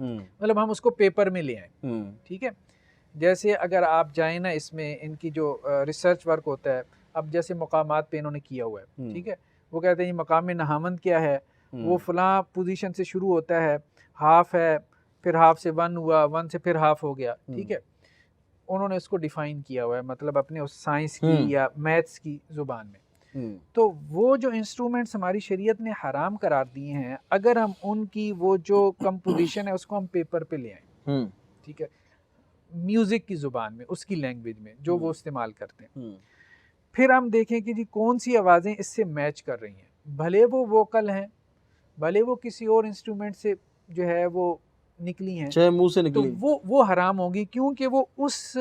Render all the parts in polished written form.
مطلب ہم اس کو پیپر میں لے آئیں. ٹھیک ہے, جیسے اگر آپ جائیں نا اس میں ان کی جو ریسرچ ورک ہوتا ہے, اب جیسے مقامات پہ انہوں نے کیا ہوا ہے, ٹھیک ہے, وہ کہتے ہیں یہ مقام نہامند کیا ہے, وہ فلاں پوزیشن سے شروع ہوتا ہے, ہاف ہے, پھر ہاف سے 1 ہوا, 1 سے پھر ہاف ہو گیا. ٹھیک ہے, انہوں نے اس کو ڈیفائن کیا ہوا ہے, مطلب اپنے اس سائنس کی یا میتھس کی زبان میں. تو وہ جو انسٹرومنٹس ہماری شریعت نے حرام قرار دیے ہیں, اگر ہم ان کی وہ جو کمپوزیشن ہے اس کو ہم پیپر پہ لے آئیں, ٹھیک ہے, میوزک کی زبان میں, اس کی لینگویج میں جو وہ استعمال کرتے ہیں, پھر ہم دیکھیں کہ جی کون سی آوازیں اس سے میچ کر رہی ہیں, بھلے وہ ووکل ہیں, بھلے وہ کسی اور انسٹرومنٹ سے جو ہے وہ نکلی ہیں, چاہے منہ سے تو نکلی, وہ حرام ہوگی, کیونکہ وہ اس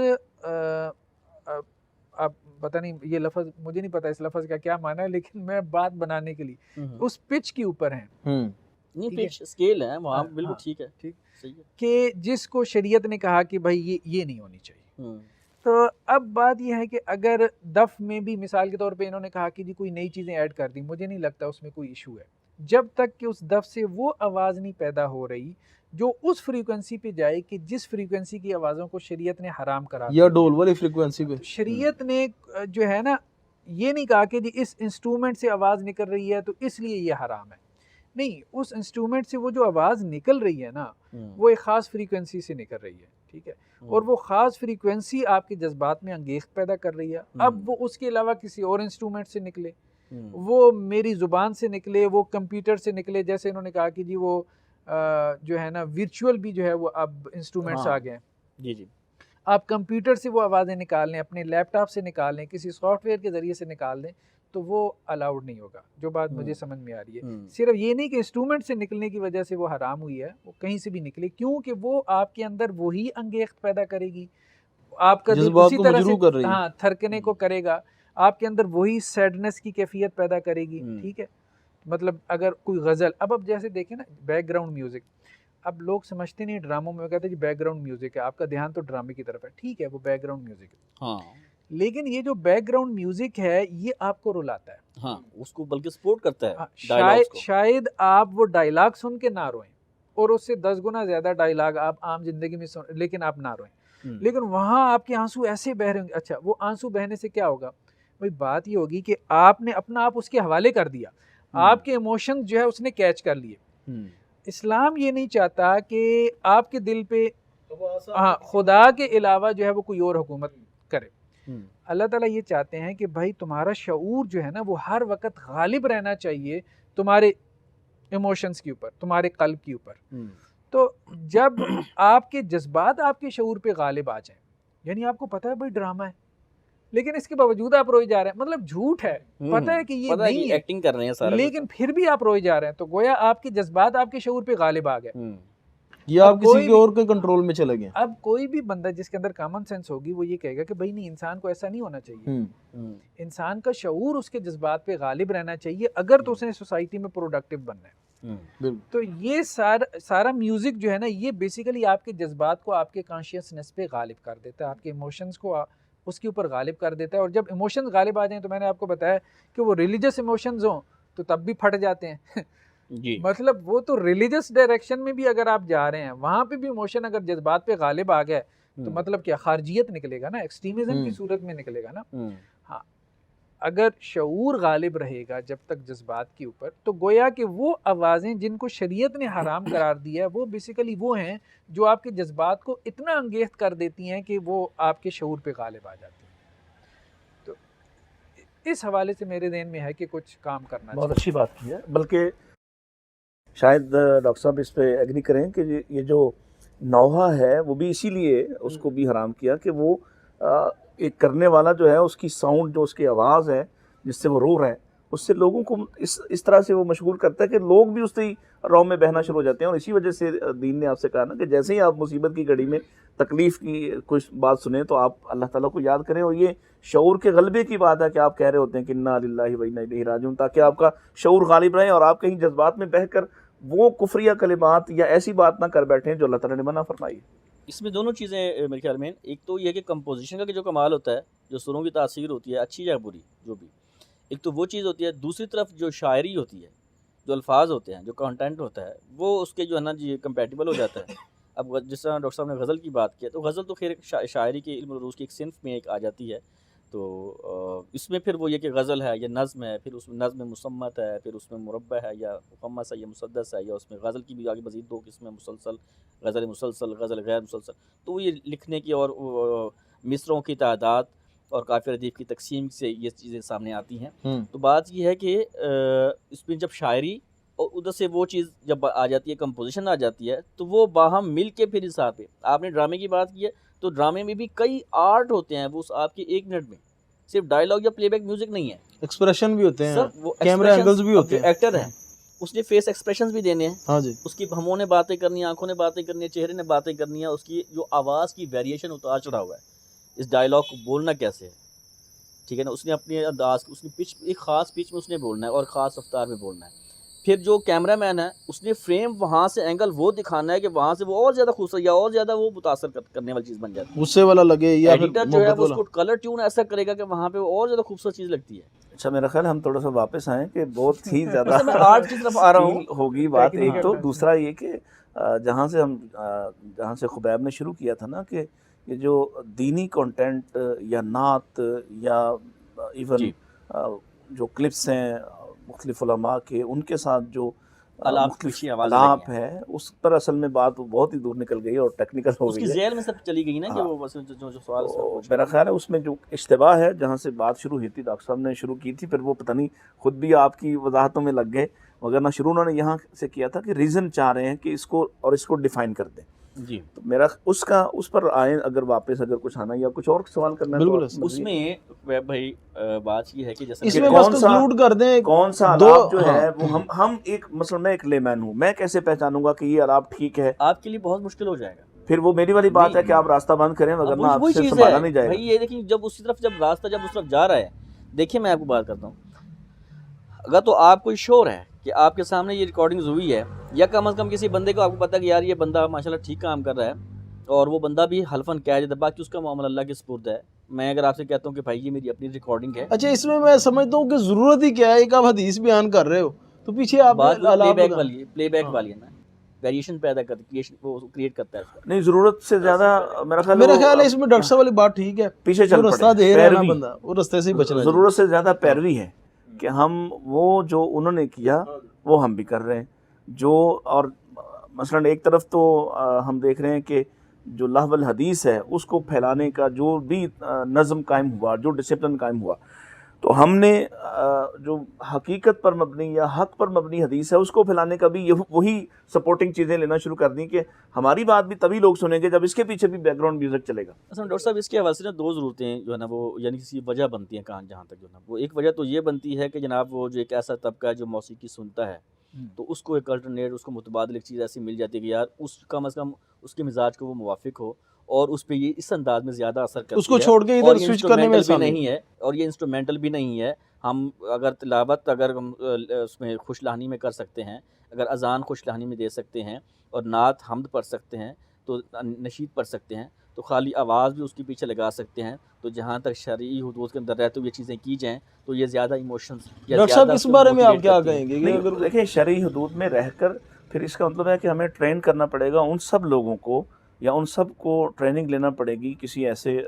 اب پتہ نہیں یہ لفظ, مجھے نہیں پتا اس لفظ کا کیا معنی ہے, لیکن میں بات بنانے کے لیے اس پچ کے اوپر ہیں, نہیں پچ اسکیل ہے وہاں, بالکل ٹھیک ہے, ٹھیک, صحیح ہے, کہ جس کو شریعت نے کہا کہ بھائی یہ نہیں ہونی چاہیے. تو اب بات یہ ہے کہ اگر دف میں بھی مثال کے طور پہ انہوں نے کہا کہ جی کوئی نئی چیزیں ایڈ کر دی, مجھے نہیں لگتا اس میں کوئی ایشو ہے, جب تک کہ اس دف سے وہ آواز نہیں پیدا ہو رہی جو اس فریکوینسی پہ جائے کہ جس فریکوینسی کی آوازوں کو شریعت نے حرام کرا یا ڈول والی فریکوینسی پہ. شریعت نے جو ہے نا یہ نہیں کہا کہ جی اس انسٹرومنٹ سے آواز نکل رہی ہے تو اس لیے یہ حرام ہے, نہیں, اس انسٹرومنٹ سے وہ جو آواز نکل رہی ہے نا وہ ایک خاص فریکوینسی سے نکل رہی ہے, ٹھیک ہے, اور وہ خاص فریکوینسی آپ کے جذبات میں انگیخت پیدا کر رہی ہے. اب وہ اس کے علاوہ کسی اور انسٹرومنٹ سے نکلے, وہ میری زبان سے نکلے, وہ کمپیوٹر سے نکلے, جیسے انہوں نے کہا کہ جی وہ جو ہے نا ورچوئل بھی جو ہے وہ اب انسٹرومنٹس آ گئے ہیں, جی جی, آپ کمپیوٹر سے وہ آوازیں نکال لیں, اپنے لیپ ٹاپ سے نکال لیں, کسی سافٹ ویئر کے ذریعے سے نکال دیں, تو وہ الاؤڈ نہیں ہوگا. جو بات مجھے سمجھ میں آ رہی ہے, صرف یہ نہیں کہ انسٹرومنٹ سے نکلنے کی وجہ سے وہ حرام ہوئی ہے, وہ کہیں سے بھی نکلے, کیونکہ وہ آپ کے اندر وہی انگیخت پیدا کرے گی, آپ کا دل اسی طرح سے ہاں تھرکنے کو کرے گا, آپ کے اندر وہی سیڈنس کی کیفیت پیدا کرے گی. ٹھیک ہے, مطلب اگر کوئی غزل, اب جیسے دیکھیں نا بیک گراؤنڈ میوزک, اب لوگ سمجھتے نہیں ڈراموں میں, کہتے ہیں جی بیک گراؤنڈ میوزک ہے, آپ کا دھیان تو ڈرامے کی طرف ہے, ٹھیک ہے وہ بیک گراؤنڈ میوزک ہے, ہاں, لیکن یہ جو بیک گراؤنڈ میوزک ہے یہ آپ کو رلاتا ہے, ہاں, اس کو بلکہ سپورٹ کرتا ہے, شاید آپ وہ ڈائلاگ سن کے نہ روئیں, اور اس سے 10 گنا زیادہ ڈائلاگ آپ عام زندگی میں سن, لیکن آپ نہ روئیں, لیکن وہاں آپ کے آنسو ایسے بہ رہے ہوں گے. اچھا, وہ آنسو بہنے سے کیا ہوگا بھائی, بات یہ ہوگی کہ آپ نے اپنا آپ اس کے حوالے کر دیا, آپ کے ایموشن جو ہے اس نے کیچ کر لیے. اسلام یہ نہیں چاہتا کہ آپ کے دل پہ خدا کے علاوہ جو ہے وہ کوئی اور حکومت کرے. اللہ تعالیٰ یہ چاہتے ہیں کہ بھائی تمہارا شعور جو ہے نا وہ ہر وقت غالب رہنا چاہیے تمہارے ایموشنز کے اوپر, تمہارے قلب کے اوپر. تو جب آپ کے جذبات آپ کے شعور پہ غالب آ جائیں, یعنی آپ کو پتہ ہے بھائی ڈرامہ ہے, لیکن اس کے باوجود آپ روئے جا رہے ہیں, مطلب جھوٹ ہے, پتہ ہے کہ یہ نہیں ہے, ایکٹنگ کر رہے ہیں سارا, لیکن پھر بھی آپ روئے جا رہے ہیں, تو گویا آپ کے جذبات آپ کے شعور پہ غالب آ گئے, یا آپ کسی کے اور کے کنٹرول میں چلے گئے. اب کوئی بھی بندہ جس کے اندر کامن سینس ہوگی وہ یہ کہے گا کہ بھائی نہیں, انسان کو ایسا نہیں ہونا چاہیے, انسان کا شعور اس کے جذبات پہ غالب رہنا چاہیے اگر تو اس نے سوسائٹی میں پروڈکٹیو بننا ہے. تو یہ سارا میوزک جو ہے نا یہ بیسیکلی آپ کے جذبات کو آپ کے کانشیسنس پہ غالب کر دیتا ہے, آپ کے ایموشنز کو اس کے اوپر غالب کر دیتا ہے. اور جب ایموشنز غالب آ جائیں تو میں نے آپ کو بتایا کہ وہ ریلیجس ایموشنز ہوں تو تب بھی پھٹ جاتے ہیں. جی, مطلب وہ تو ریلیجس ڈائریکشن میں بھی اگر آپ جا رہے ہیں, وہاں پہ بھی ایموشن اگر جذبات پہ غالب آ گئے تو مطلب کیا خارجیت نکلے گا نا, ایکسٹریمزم کی صورت میں نکلے گا نا. ہاں, اگر شعور غالب رہے گا جب تک جذبات کے اوپر, تو گویا کہ وہ آوازیں جن کو شریعت نے حرام قرار دیا ہے وہ بیسیکلی وہ ہیں جو آپ کے جذبات کو اتنا انگیخت کر دیتی ہیں کہ وہ آپ کے شعور پہ غالب آ جاتی ہیں. تو اس حوالے سے میرے ذہن میں ہے کہ کچھ کام کرنا بہت اچھی بات کی ہے, بلکہ شاید ڈاکٹر صاحب اس پہ ایگری کریں کہ یہ جو نوحہ ہے وہ بھی اسی لیے اس کو بھی حرام کیا کہ وہ ایک کرنے والا جو ہے اس کی ساؤنڈ, جو اس کی آواز ہے جس سے وہ رو رہے ہیں, اس سے لوگوں کو اس طرح سے وہ مشغول کرتا ہے کہ لوگ بھی اس سے رو میں بہنا شروع ہو جاتے ہیں. اور اسی وجہ سے دین نے آپ سے کہا نا کہ جیسے ہی آپ مصیبت کی گھڑی میں تکلیف کی کچھ بات سنیں تو آپ اللہ تعالیٰ کو یاد کریں. اور یہ شعور کے غلبے کی بات ہے کہ آپ کہہ رہے ہوتے ہیں کہ انا للہ و انا الیہ راجعون, تاکہ آپ کا شعور غالب رہے اور آپ کہیں جذبات میں بہہ کر وہ کفریہ کلمات یا ایسی بات نہ کر بیٹھیں جو اللہ تعالیٰ نے منع فرمائی. اس میں دونوں چیزیں میرے خیال میں, ایک تو یہ کہ کمپوزیشن کا جو کمال ہوتا ہے, جو سروں کی تاثیر ہوتی ہے اچھی یا بری جو بھی, ایک تو وہ چیز ہوتی ہے. دوسری طرف جو شاعری ہوتی ہے, جو الفاظ ہوتے ہیں، جو کانٹینٹ ہوتا ہے، وہ اس کے جو ہے نا جی کمپیٹیبل ہو جاتا ہے. اب جس طرح ڈاکٹر صاحب نے غزل کی بات کی تو غزل تو خیر شاعری کے علم العروج کی ایک صنف میں ایک آ جاتی ہے. تو اس میں پھر وہ یہ کہ غزل ہے یا نظم ہے، پھر اس میں نظم مسمت ہے، پھر اس میں مربع ہے یا مخمس ہے یا مسدس ہے، یا اس میں غزل کی بھی آگے مزید 2 قسمیں، مسلسل غزل غیر مسلسل. تو یہ لکھنے کی اور مصروں کی تعداد اور کافی ردیف کی تقسیم سے یہ چیزیں سامنے آتی ہیں. تو بات یہ ہے کہ اس میں جب شاعری اور ادھر سے وہ چیز جب آ جاتی ہے، کمپوزیشن آ جاتی ہے، تو وہ باہم مل کے پھر حساب پہ. آپ نے ڈرامے کی بات کی ہے تو ڈرامے میں بھی کئی آرٹ ہوتے ہیں، وہ آپ کے 1 منٹ میں صرف ڈائلاگ یا پلے بیک میوزک نہیں ہے، ایکسپریشن بھی ہوتے ہیں، سر وہ کیمرہ اینگلز بھی ہوتے ہیں. ایکٹر ہے اس نے فیس ایکسپریشنز بھی دینے ہیں. ہاں جی، اس کی ہموں نے باتیں کرنی ہیں، آنکھوں نے باتیں کرنی ہیں، چہرے نے باتیں کرنی ہیں، اس کی جو آواز کی ویریشن اتار چڑھا ہوا ہے، اس ڈائلاگ کو بولنا کیسے ہے، ٹھیک ہے نا. اس نے اپنے انداز، اس کی پچ، ایک خاص پچ میں اس نے بولنا ہے اور خاص رفتار میں بولنا ہے. پھر جو کیمرہ مین ہے اس نے فریم وہاں سے اینگل وہ دکھانا ہے کہ وہاں سے وہ اور زیادہ خوبصورت یا اور زیادہ وہ متاثر کرنے والی چیز بن جاتی ہے. غصے والا لگے یا پھر ایڈیٹر جو ہے محبت وہ اس والا. کو کلر ٹیون ایسا کرے گا کہ وہاں پہ اور زیادہ خوبصورت چیز لگتی ہے. اچھا میرا خیال ہے ہم تھوڑا سا واپس آئیں کہ بہت ہی زیادہ ویسے میں آرٹ کی طرف آ رہا ہوں. ہوگی بات ایک تو. دوسرا یہ کہ جہاں سے خبیب نے شروع کیا تھا نا کہ یہ جو دینی کنٹینٹ یا نعت یا ایون جو کلپس ہیں مختلف علماء کے، ان کے ساتھ جو آلاپ ہے، اس پر اصل میں بات بہت ہی دور نکل گئی اور ٹیکنیکل ہو اس گئی کی ہے. ذیل میں سب چلی گئی نا کہ وہ بس جو سوال میرا خیال ہے اس میں جو اشتباہ ہے، جہاں سے بات شروع ہوئی تھی، ڈاکٹر صاحب نے شروع کی تھی، پھر وہ پتہ نہیں خود بھی آپ کی وضاحتوں میں لگ گئے، مگر نہ شروع انہوں نے یہاں سے کیا تھا کہ ریزن چاہ رہے ہیں کہ اس کو ڈیفائن کر دیں. جی تو میرا اس پر آئیں، اگر واپس اگر کچھ آنا یا کچھ اور سوال کرنا ہے تو بالکل. اس میں بھائی بات یہ ہے کہ جیسے اس میں بس کنکلوڈ کر دیں کون سا علاپ جو ہے وہ ہم ایک مثلا میں ایک لے مین ہوں، میں کیسے پہچانوں گا کہ یہ علاپ ٹھیک ہے؟ آپ کے لیے بہت مشکل ہو جائے گا. پھر وہ میری والی بات ہے کہ آپ راستہ بند کریں، ورنہ آپ سے سنبھالا نہیں جائے گا. بھائی یہ دیکھیں جب اسی طرف جب راستہ جب اس طرف جا رہا ہے، دیکھیں میں آپ کو بات کرتا ہوں، اگر تو آپ کوئی شور ہے کہ آپ کے سامنے یہ ریکارڈنگز ہوئی ہے، یا کم از کم کسی بندے کو آپ کو پتا کہ یار یہ بندہ ماشاءاللہ ٹھیک کام کر رہا ہے، اور وہ بندہ بھی حلفاً کہہ دیتا، باقی اس کا معاملہ اللہ کے سپرد ہے. میں اگر آپ سے کہتا ہوں کہ بھائی یہ میری اپنی ریکارڈنگ ہے. اچھا اس میں میں سمجھتا ہوں کہ ضرورت ہی کیا ہے، ایک آپ حدیث بیان کر رہے ہو تو پیچھے آپ پلے بیک والی ہے نا، ویریشن پیدا کرتی ہے، وہ کریٹ کرتا ہے. نہیں ضرورت سے زیادہ میرا خیال ہے اس میں ڈاکٹر صاحب والی بات ٹھیک ہے، پیچھے چل رستہ دے رہا ہے نا بندہ، وہ رستے سے ہی بچنا. ضرورت سے زیادہ پیروی ہے کہ ہم وہ جو انہوں نے کیا وہ ہم بھی کر رہے ہیں. جو اور مثلا ایک طرف تو ہم دیکھ رہے ہیں کہ جو لہو الحدیث ہے اس کو پھیلانے کا جو بھی نظم قائم ہوا، جو ڈسپلن قائم ہوا، تو ہم نے جو حقیقت پر مبنی یا حق پر مبنی حدیث ہے اس کو پھیلانے کا بھی وہی سپورٹنگ چیزیں لینا شروع کر دیں کہ ہماری بات بھی تبھی لوگ سنیں گے جب اس کے پیچھے بھی بیک گراؤنڈ میوزک چلے گا. اصل ڈاکٹر صاحب اس کے حوالے سے نا 2 ضرورتیں جو ہے نا وہ یعنی کسی وجہ بنتی ہیں کہاں جہاں تک جو ہے نا وہ ایک وجہ تو یہ بنتی ہے کہ جناب وہ جو ایک ایسا طبقہ ہے جو موسیقی سنتا ہے، تو اس کو ایک الٹرنیٹ، اس کو متبادل ایک چیز ایسی مل جاتی ہے کہ یار اس کم از کم اس کے مزاج کو وہ موافق ہو اور اس پہ یہ اس انداز میں زیادہ اثر کرتی ہے، اس کو چھوڑ کے ادھر سوئچ کرنے میں بھی نہیں ہے، اور یہ انسٹرومنٹل بھی نہیں ہے. ہم اگر تلاوت اگر ہم اس میں خوش لہنی میں کر سکتے ہیں، اگر اذان خوش لہنی میں دے سکتے ہیں، اور نعت حمد پڑھ سکتے ہیں، تو نشید پڑھ سکتے ہیں، تو خالی آواز بھی اس کے پیچھے لگا سکتے ہیں، تو جہاں تک شرعی حدود کے اندر رہتے ہوئے یہ چیزیں کی جائیں تو یہ زیادہ ایموشنز. ڈاکٹر صاحب اس بارے میں آپ کیا کہیں گے؟ اگر دیکھیں شرعی حدود میں رہ کر پھر اس کا مطلب ہے کہ ہمیں ٹرین کرنا پڑے گا ان سب لوگوں کو، یا ان سب کو ٹریننگ لینا پڑے گی کسی ایسے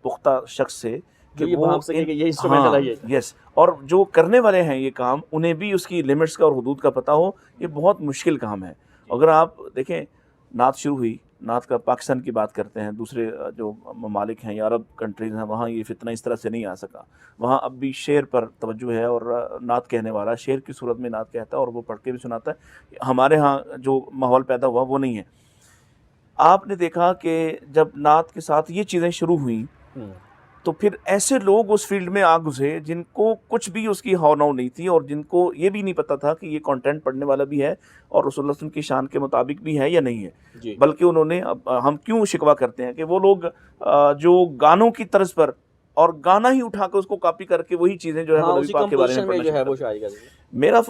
پختہ شخص سے کہ وہ یہ انسٹرومنٹل ہے. یس، اور جو کرنے والے ہیں یہ کام انہیں بھی اس کی لیمٹس کا اور حدود کا پتہ ہو. یہ بہت مشکل کام ہے. اگر آپ دیکھیں نعت شروع ہوئی، نعت کا پاکستان کی بات کرتے ہیں، دوسرے جو ممالک ہیں یا عرب کنٹریز ہیں وہاں یہ فتنہ اس طرح سے نہیں آ سکا. وہاں اب بھی شعر پر توجہ ہے اور نعت کہنے والا شعر کی صورت میں نعت کہتا ہے اور وہ پڑھ کے بھی سناتا ہے. ہمارے ہاں جو ماحول پیدا ہوا وہ نہیں ہے. آپ نے دیکھا کہ جب نعت کے ساتھ یہ چیزیں شروع ہوئیں تو پھر ایسے لوگ اس فیلڈ میں آ گزرے جن کو کچھ بھی اس کی ہاؤ ناؤ نہیں تھی، اور جن کو یہ بھی نہیں پتہ تھا کہ یہ کنٹینٹ پڑھنے والا بھی ہے اور رسول اللہ صلی اللہ علیہ وسلم کی شان کے مطابق بھی ہے یا نہیں ہے. بلکہ انہوں نے ہم کیوں شکوہ کرتے ہیں کہ وہ لوگ جو گانوں کی طرز پر اور گانا ہی اٹھا کر اس کو کاپی کر کے وہی چیزیں جو ہے نبی پاک کے بارے میں جو ہے وہ شاعری کا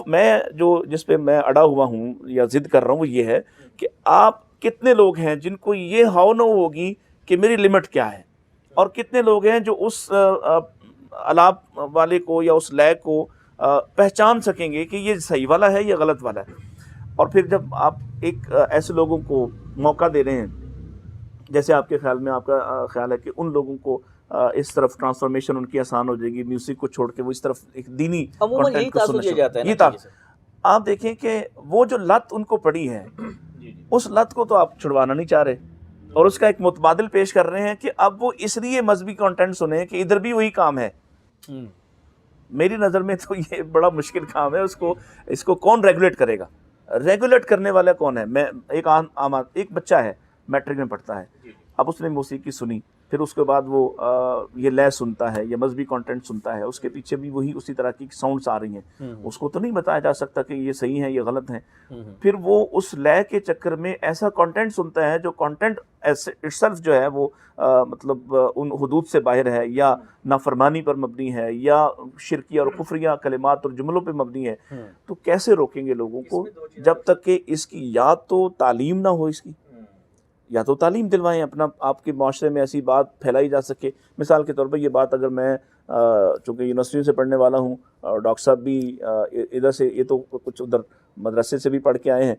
میں جو جس پہ میں اڑا ہوا ہوں یا ضد کر رہا ہوں وہ یہ ہے کہ آپ کتنے لوگ ہیں جن کو یہ ہاؤ ناؤ ہوگی کہ میری لمٹ کیا ہے، اور کتنے لوگ ہیں جو اس الاپ والے کو یا اس لے کو پہچان سکیں گے کہ یہ صحیح والا ہے یا غلط والا ہے. اور پھر جب آپ ایک ایسے لوگوں کو موقع دے رہے ہیں، جیسے آپ کے خیال میں، آپ کا خیال ہے کہ ان لوگوں کو اس طرف ٹرانسفارمیشن ان کی آسان ہو جائے گی، میوزک کو چھوڑ کے وہ اس طرف ایک دینی عموماً یہی کنٹینٹ کو تاثر سننا دیا شروع. جاتا ہے یہ نا. آپ دیکھیں کہ وہ جو لت ان کو پڑی ہے، اس لت کو تو آپ چھڑوانا نہیں چاہ رہے، اور اس کا ایک متبادل پیش کر رہے ہیں کہ اب وہ اس لیے مذہبی کنٹینٹ سنیں کہ ادھر بھی وہی کام ہے. میری نظر میں تو یہ بڑا مشکل کام ہے. اس کو کون ریگولیٹ کرے گا؟ ریگولیٹ کرنے والا کون ہے؟ میں ایک بچہ ہے، میٹرک میں پڑھتا ہے، اب اس نے موسیقی سنی، پھر اس کے بعد وہ یہ لے سنتا ہے یا مذہبی کنٹینٹ سنتا ہے، اس کے پیچھے بھی وہی اسی طرح کی ساؤنڈس آ رہی ہیں. اس کو تو نہیں بتایا جا سکتا کہ یہ صحیح ہے یہ غلط ہیں. پھر وہ اس لے کے چکر میں ایسا کنٹینٹ سنتا ہے جو کنٹینٹ اٹسیلف جو ہے وہ مطلب ان حدود سے باہر ہے، یا نافرمانی پر مبنی ہے، یا شرکیہ اور کفریہ کلمات اور جملوں پہ مبنی ہے. تو کیسے روکیں گے لوگوں کو جب تک کہ اس کی یا تو تعلیم نہ ہو، اس کی یا تو تعلیم دلوائیں، اپنا آپ کے معاشرے میں ایسی بات پھیلائی جا سکے. مثال کے طور پر یہ بات اگر میں چونکہ یونیورسٹی سے پڑھنے والا ہوں، اور ڈاکٹر صاحب بھی ادھر سے، یہ تو کچھ ادھر مدرسے سے بھی پڑھ کے آئے ہیں،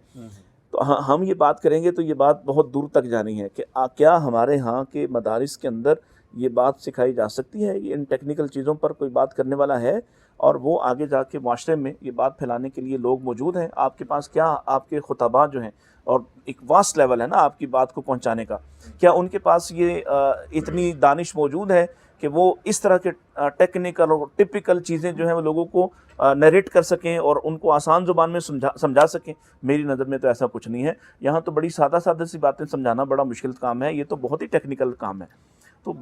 تو ہم یہ بات کریں گے تو یہ بات بہت دور تک جانی ہے کہ کیا ہمارے ہاں کے مدارس کے اندر یہ بات سکھائی جا سکتی ہے، ان ٹیکنیکل چیزوں پر کوئی بات کرنے والا ہے، اور وہ آگے جا کے معاشرے میں یہ بات پھیلانے کے لیے لوگ موجود ہیں. آپ کے پاس کیا آپ کے خطباء جو ہیں، اور ایک واسٹ لیول ہے نا آپ کی بات کو پہنچانے کا، کیا ان کے پاس یہ اتنی دانش موجود ہے کہ وہ اس طرح کے ٹیکنیکل اور ٹپیکل چیزیں جو ہیں وہ لوگوں کو نیریٹ کر سکیں اور ان کو آسان زبان میں سمجھا سکیں؟ میری نظر میں تو ایسا کچھ نہیں ہے. یہاں تو بڑی سادہ سی باتیں سمجھانا بڑا مشکل کام ہے، یہ تو بہت ہی ٹیکنیکل کام ہے. تو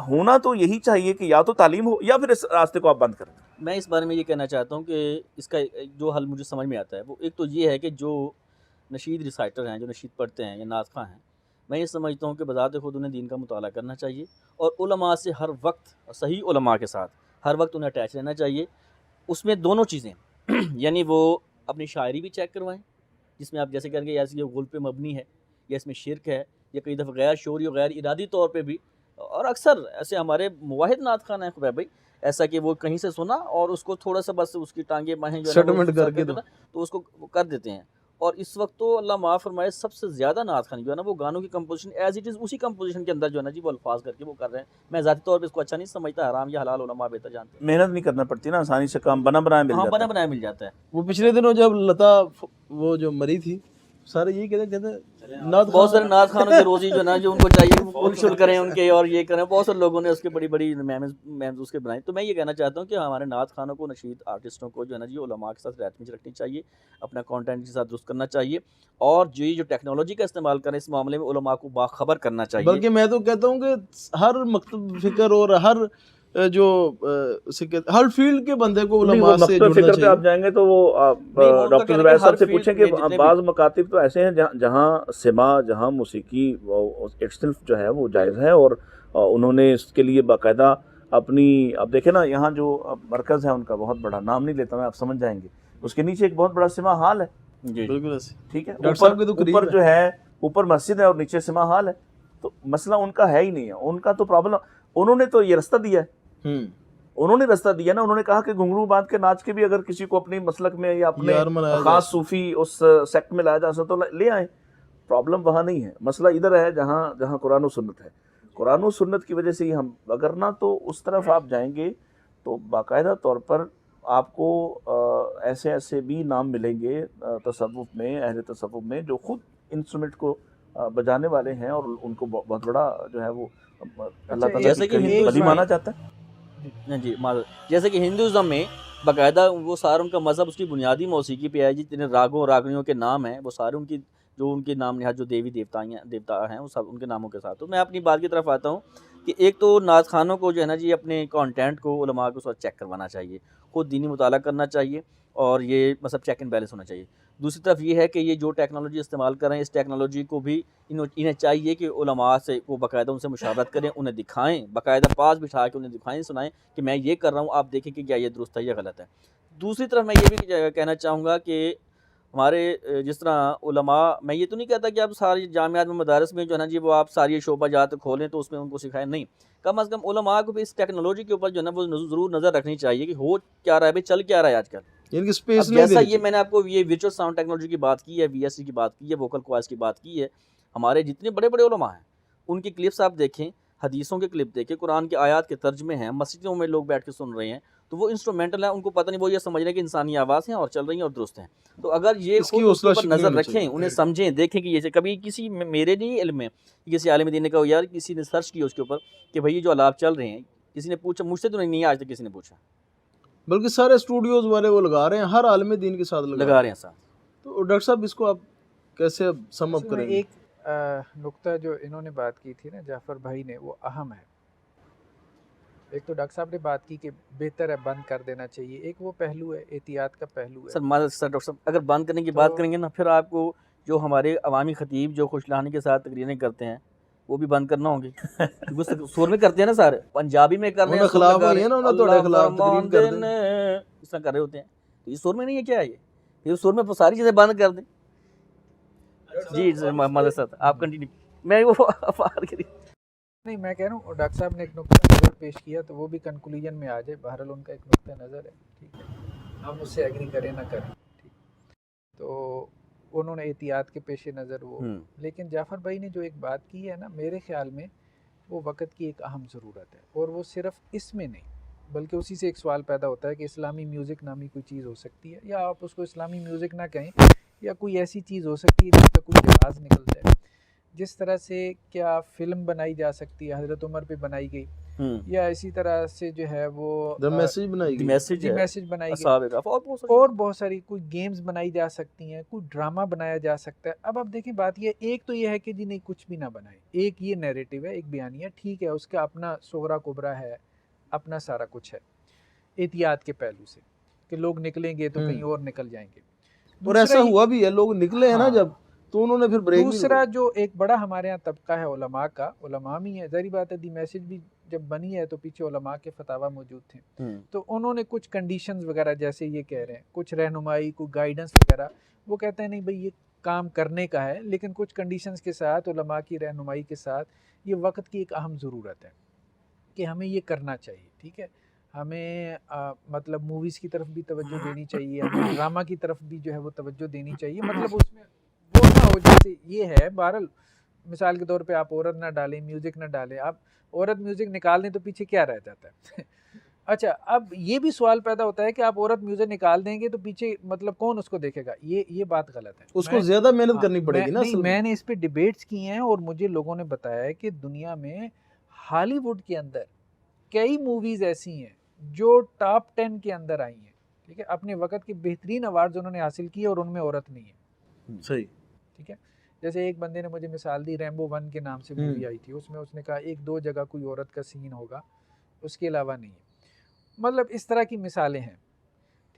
ہونا تو یہی چاہیے کہ یا تو تعلیم ہو یا پھر اس راستے کو آپ بند کریں. میں اس بارے میں یہ کہنا چاہتا ہوں کہ اس کا جو حل مجھے سمجھ میں آتا ہے وہ ایک تو یہ ہے کہ جو نشید ریسائٹر ہیں، جو نشید پڑھتے ہیں یا نعت خواں ہیں، میں یہ سمجھتا ہوں کہ بذات خود انہیں دین کا مطالعہ کرنا چاہیے، اور علماء سے ہر وقت، صحیح علماء کے ساتھ ہر وقت انہیں اٹیچ رہنا چاہیے. اس میں دونوں چیزیں یعنی وہ اپنی شاعری بھی چیک کروائیں، جس میں آپ جیسے کہیں گے یا یہ غل پہ مبنی ہے، یا اس میں شرک ہے، یا کئی دفعہ غیر شعوری اور غیر ارادی طور پہ بھی. اور اکثر ایسے ہمارے مواحد نعت خان ہیں خبیب بھائی، ایسا کہ وہ کہیں سے سنا اور اس کو تھوڑا سا بس اس کی ٹانگیں باہیں جو ہے نا وہ سیٹلمنٹ کر کے تو اس کو کر دیتے ہیں. اور اس وقت تو اللہ معاف فرمائے سب سے زیادہ نعت خانی جو ہے نا وہ گانوں کی کمپوزیشن ایز اٹ از اسی کمپوزیشن کے اندر جو ہے نا جی وہ الفاظ کر کے وہ کر رہے ہیں. میں ذاتی طور پہ اس کو اچھا نہیں سمجھتا، حرام یا حلال علماء بہتر جانتے ہیں. محنت نہیں کرنا پڑتی نا، آسانی سے کام بنا بنایا مل ہاں جاتا بنا ہے. بنایا مل جاتا ہے. وہ پچھلے دنوں جب لتا وہ جو مری تھی، سارے یہی کہتے ہیں بہت سارے نعت خانوں کی روزی جو ہے نا جو ان کو چاہیے کہ وہ شل کریں ان کے اور یہ کریں. بہت سارے لوگوں نے اس کے بڑی بڑی میمز اس کے بنائی. تو میں یہ کہنا چاہتا ہوں کہ ہمارے نعت خانوں کو، نشید آرٹسٹوں کو جو ہے نا جی علماء کے ساتھ رہنمائی رکھنی چاہیے، اپنا کانٹینٹ کے ساتھ درست کرنا چاہیے، اور جو ٹیکنالوجی کا استعمال کریں اس معاملے میں علماء کو باخبر کرنا چاہیے. بلکہ میں تو کہتا ہوں کہ ہر مکتب فکر اور ہر جو ہر فیلڈ کے بندے کو علماء سے جڑنا فکر پہ چاہیے. آپ جائیں گے تو وہ ڈاکٹر زبیر صاحب سے پوچھیں کہ بعض مکاتب تو ایسے ہیں جہاں سما، جہاں موسیقی اٹسیلف جو ہے وہ جائز ہے، اور انہوں نے اس کے لیے باقاعدہ اپنی، اب دیکھیں نا یہاں جو مرکز ہے ان کا بہت بڑا، نام نہیں لیتا میں، آپ سمجھ جائیں گے، اس کے نیچے ایک بہت بڑا سما ہال ہے. بالکل ایسے ٹھیک ہے، ڈاکٹر صاحب کے تو قریب اوپر جو ہے اوپر مسجد ہے اور نیچے سما ہال ہے. تو مسئلہ ان کا ہے ہی نہیں ہے. ان کا تو پرابلم، انہوں نے تو یہ رستہ دیا ہے، انہوں نے رستہ دیا نا. انہوں نے کہا کہ گھنگرو باندھ کے ناچ کے بھی اگر کسی کو اپنی مسلک میں یا اپنے خاص صوفی اس سیکٹ میں لایا جا سکتا تو لے آئیں. پرابلم وہاں نہیں ہے، مسئلہ ادھر ہے جہاں قرآن و سنت ہے. قرآن و سنت کی وجہ سے ہی ہم، اگر نہ تو اس طرف آپ جائیں گے تو باقاعدہ طور پر آپ کو ایسے بھی نام ملیں گے تصوف میں، اہل تصوف میں، جو خود انسٹرومنٹ کو بجانے والے ہیں، اور ان کو بہت بڑا جو ہے وہ اللہ تعالیٰ جیسے کہ ولی مانا جاتا ہے. جی جیسے کہ ہندوازم میں باقاعدہ وہ سارا ان کا مذہب اس کی بنیادی موسیقی پہ ہے. جتنے راگوں راگنیوں کے نام ہیں وہ سارے ان کی جو ان کے نام نہاد جو دیوی دیوتا ہیں وہ سب ان کے ناموں کے ساتھ. تو میں اپنی بات کی طرف آتا ہوں کہ ایک تو نعت خانوں کو جو ہے نا جی اپنے کانٹینٹ کو علماء کو ساتھ چیک کروانا چاہیے، خود دینی مطالعہ کرنا چاہیے، اور یہ مطلب چیک اینڈ بیلنس ہونا چاہیے. دوسری طرف یہ ہے کہ یہ جو ٹیکنالوجی استعمال کر رہے ہیں، اس ٹیکنالوجی کو بھی انہیں چاہیے کہ علماء سے وہ باقاعدہ ان سے مشاورت کریں، انہیں دکھائیں، باقاعدہ پاس بٹھا کے انہیں دکھائیں، سنائیں کہ میں یہ کر رہا ہوں، آپ دیکھیں کہ کیا یہ درست ہے یا غلط ہے. دوسری طرف میں یہ بھی کہنا چاہوں گا کہ ہمارے جس طرح علماء، میں یہ تو نہیں کہتا کہ آپ ساری جامعات میں مدارس میں جو ہے نا جی وہ آپ ساری شعبہ جات کھولیں تو اس میں ان کو سکھائیں، نہیں، کم از کم علماء کو بھی اس ٹیکنالوجی کے اوپر جو ہے نا وہ ضرور نظر رکھنی چاہیے کہ ہو کیا رہا ہے بھائی، چل کیا رہا ہے آج کل. یعنی کہ اسپیس اب نہیں جیسا دینی یہ میں نے آپ کو یہ ورچوئل ساؤنڈ ٹیکنالوجی کی بات کی ہے، وی ایس سی کی بات کی ہے، ووکل کوائز کی بات کی ہے، ہمارے جتنے بڑے بڑے علماء ہیں ان کی کلپس آپ دیکھیں، حدیثوں کے کلپ دیکھیں، قرآن کے آیات کے ترجمے ہیں، مسجدوں میں لوگ بیٹھ کے سن رہے ہیں، تو وہ انسٹرومنٹل ہیں، ان کو پتہ نہیں، وہ یہ سمجھ رہے ہیں کہ انسانی آواز ہیں اور چل رہی ہیں اور درست ہیں. تو اگر یہ اس کی خود اس کے حوصلہ اوپر شکنی نظر ہونی رکھیں، چاہیے. انہیں سمجھیں، دیکھیں کہ یہ کبھی کسی میرے نہیں علم میں کسی عالم دین نے کہا یار کسی نے سرچ کیا اس کے اوپر کہ بھائی یہ جو آلات چل رہے ہیں، کسی نے پوچھا، مجھ سے تو نہیں ہے آج تک کسی نے پوچھا. بلکہ سارے اسٹوڈیوز والے وہ لگا رہے ہیں، ہر عالم دین کے ساتھ لگا رہے ہیں ساتھ. تو ڈاکٹر صاحب اس کو آپ کیسے سم اپ اصل میں کریں گے؟ ایک نقطہ جو انہوں نے بات کی تھی نا جعفر بھائی نے، وہ اہم ہے. ایک تو ڈاکٹر صاحب نے بات کی کہ بہتر ہے بند کر دینا چاہیے، ایک وہ پہلو ہے، احتیاط کا پہلو ہے. سر ڈاکٹر صاحب اگر بند کرنے کی بات کریں گے نا، پھر آپ کو جو ہمارے عوامی خطیب جو خوش لہانی کے ساتھ تقریریں کرتے ہیں وہ بھی بند کرنا ہوں گی، کیونکہ سور میں کرتے ہیں نا سارے، پنجابی میں کر رہے ہیں، سور میں کر رہے ہیں، اللہ فرمان دین اس طرح کر رہے ہوتے ہیں، تو یہ سور میں نہیں ہے کیا؟ یہ سور میں ساری چیزیں بند کر دیں. جی محمد صاحب آپ کنٹینیو، میں وہ نہیں، میں کہہ رہا ہوں ڈاکٹر صاحب نے ایک نقطہ نظر پیش کیا تو وہ بھی کنکلوژن میں آ جائے. بہرحال ان کا ایک نقطہ نظر ہے، ٹھیک ہے، ہم اس سے ایگری کریں نہ کریں، ٹھیک. تو انہوں نے احتیاط کے پیش نظر وہ، لیکن جعفر بھائی نے جو ایک بات کی ہے نا، میرے خیال میں وہ وقت کی ایک اہم ضرورت ہے، اور وہ صرف اس میں نہیں بلکہ اسی سے ایک سوال پیدا ہوتا ہے کہ اسلامی میوزک نامی کوئی چیز ہو سکتی ہے، یا آپ اس کو اسلامی میوزک نہ کہیں، یا کوئی ایسی چیز ہو سکتی ہے جس کا کوئی جواز نکلتا ہے. جس طرح سے کیا فلم بنائی جا سکتی ہے، حضرت عمر پہ بنائی گئی، یا اسی طرح سے جو ہے وہ میسج بنائی گئی، میسج بنائی گئی، اور بہت ساری کوئی گیمز بنائی جا سکتی ہیں، کوئی ڈرامہ بنایا جا سکتا ہے. اب آپ دیکھیں بات یہ ایک تو یہ ہے کہ جی نہیں کچھ بھی نہ بنائے، ایک یہ نیریٹو ہے، ایک بیانیہ، ٹھیک ہے، اس کا اپنا صغرا کبرا ہے، اپنا سارا کچھ ہے، احتیاط کے پہلو سے کہ لوگ نکلیں گے تو کہیں اور نکل جائیں گے. اور ایسا ہوا بھی ہے، لوگ نکلے ہیں نا جب، تو انہوں نے پھر بریک بھی دوسرا جو ایک بڑا ہمارے ہاں طبقہ ہے علماء کا، علماء بھی ہے، ظاہری بات ہے، دی میسج بھی جب بنی ہے تو پیچھے علماء کے فتاوی موجود تھے، تو انہوں نے کچھ کنڈیشنز وغیرہ جیسے یہ کہہ رہے ہیں، کچھ رہنمائی، کوئی گائیڈنس وغیرہ، وہ کہتے ہیں نہیں بھئی یہ کام کرنے کا ہے، لیکن کچھ کنڈیشنز کے ساتھ، علماء کی رہنمائی کے ساتھ، یہ وقت کی ایک اہم ضرورت ہے کہ ہمیں یہ کرنا چاہیے، ٹھیک ہے. ہمیں مطلب موویز کی طرف بھی توجہ دینی چاہیے، ہمیں ڈرامہ کی طرف بھی جو ہے وہ توجہ دینی چاہیے، مطلب اس میں وہ نہ ہو جیسے یہ ہے. بہرحال مثال کے طور پہ آپ عورت نہ ڈالیں، میوزک نہ ڈالیں، آپ عورت میوزک نکال دیں تو پیچھے کیا رہ جاتا ہے؟ اچھا، اب یہ بھی سوال پیدا ہوتا ہے کہ آپ عورت میوزک نکال دیں گے تو پیچھے مطلب کون اس کو دیکھے گا؟ یہ بات غلط ہے. اس کو زیادہ محنت کرنی پڑے گی نا. نہیں، میں نے اس پہ ڈیبیٹس کی ہیں اور مجھے لوگوں نے بتایا ہے کہ دنیا میں ہالی ووڈ کے اندر کئی موویز ایسی ہیں جو ٹاپ 10 کے اندر آئی ہیں، ٹھیک ہے، اپنے وقت کے بہترین ایوارڈز انہوں نے حاصل کیے اور ان میں عورت نہیں ہے. صحیح، ٹھیک ہے. جیسے ایک بندے نے مجھے مثال دی، ریمبو 1 کے نام سے مووی آئی تھی، اس میں اس نے کہا 1-2 جگہ کوئی عورت کا سین ہوگا، اس کے علاوہ نہیں ہے. مطلب اس طرح کی مثالیں ہیں،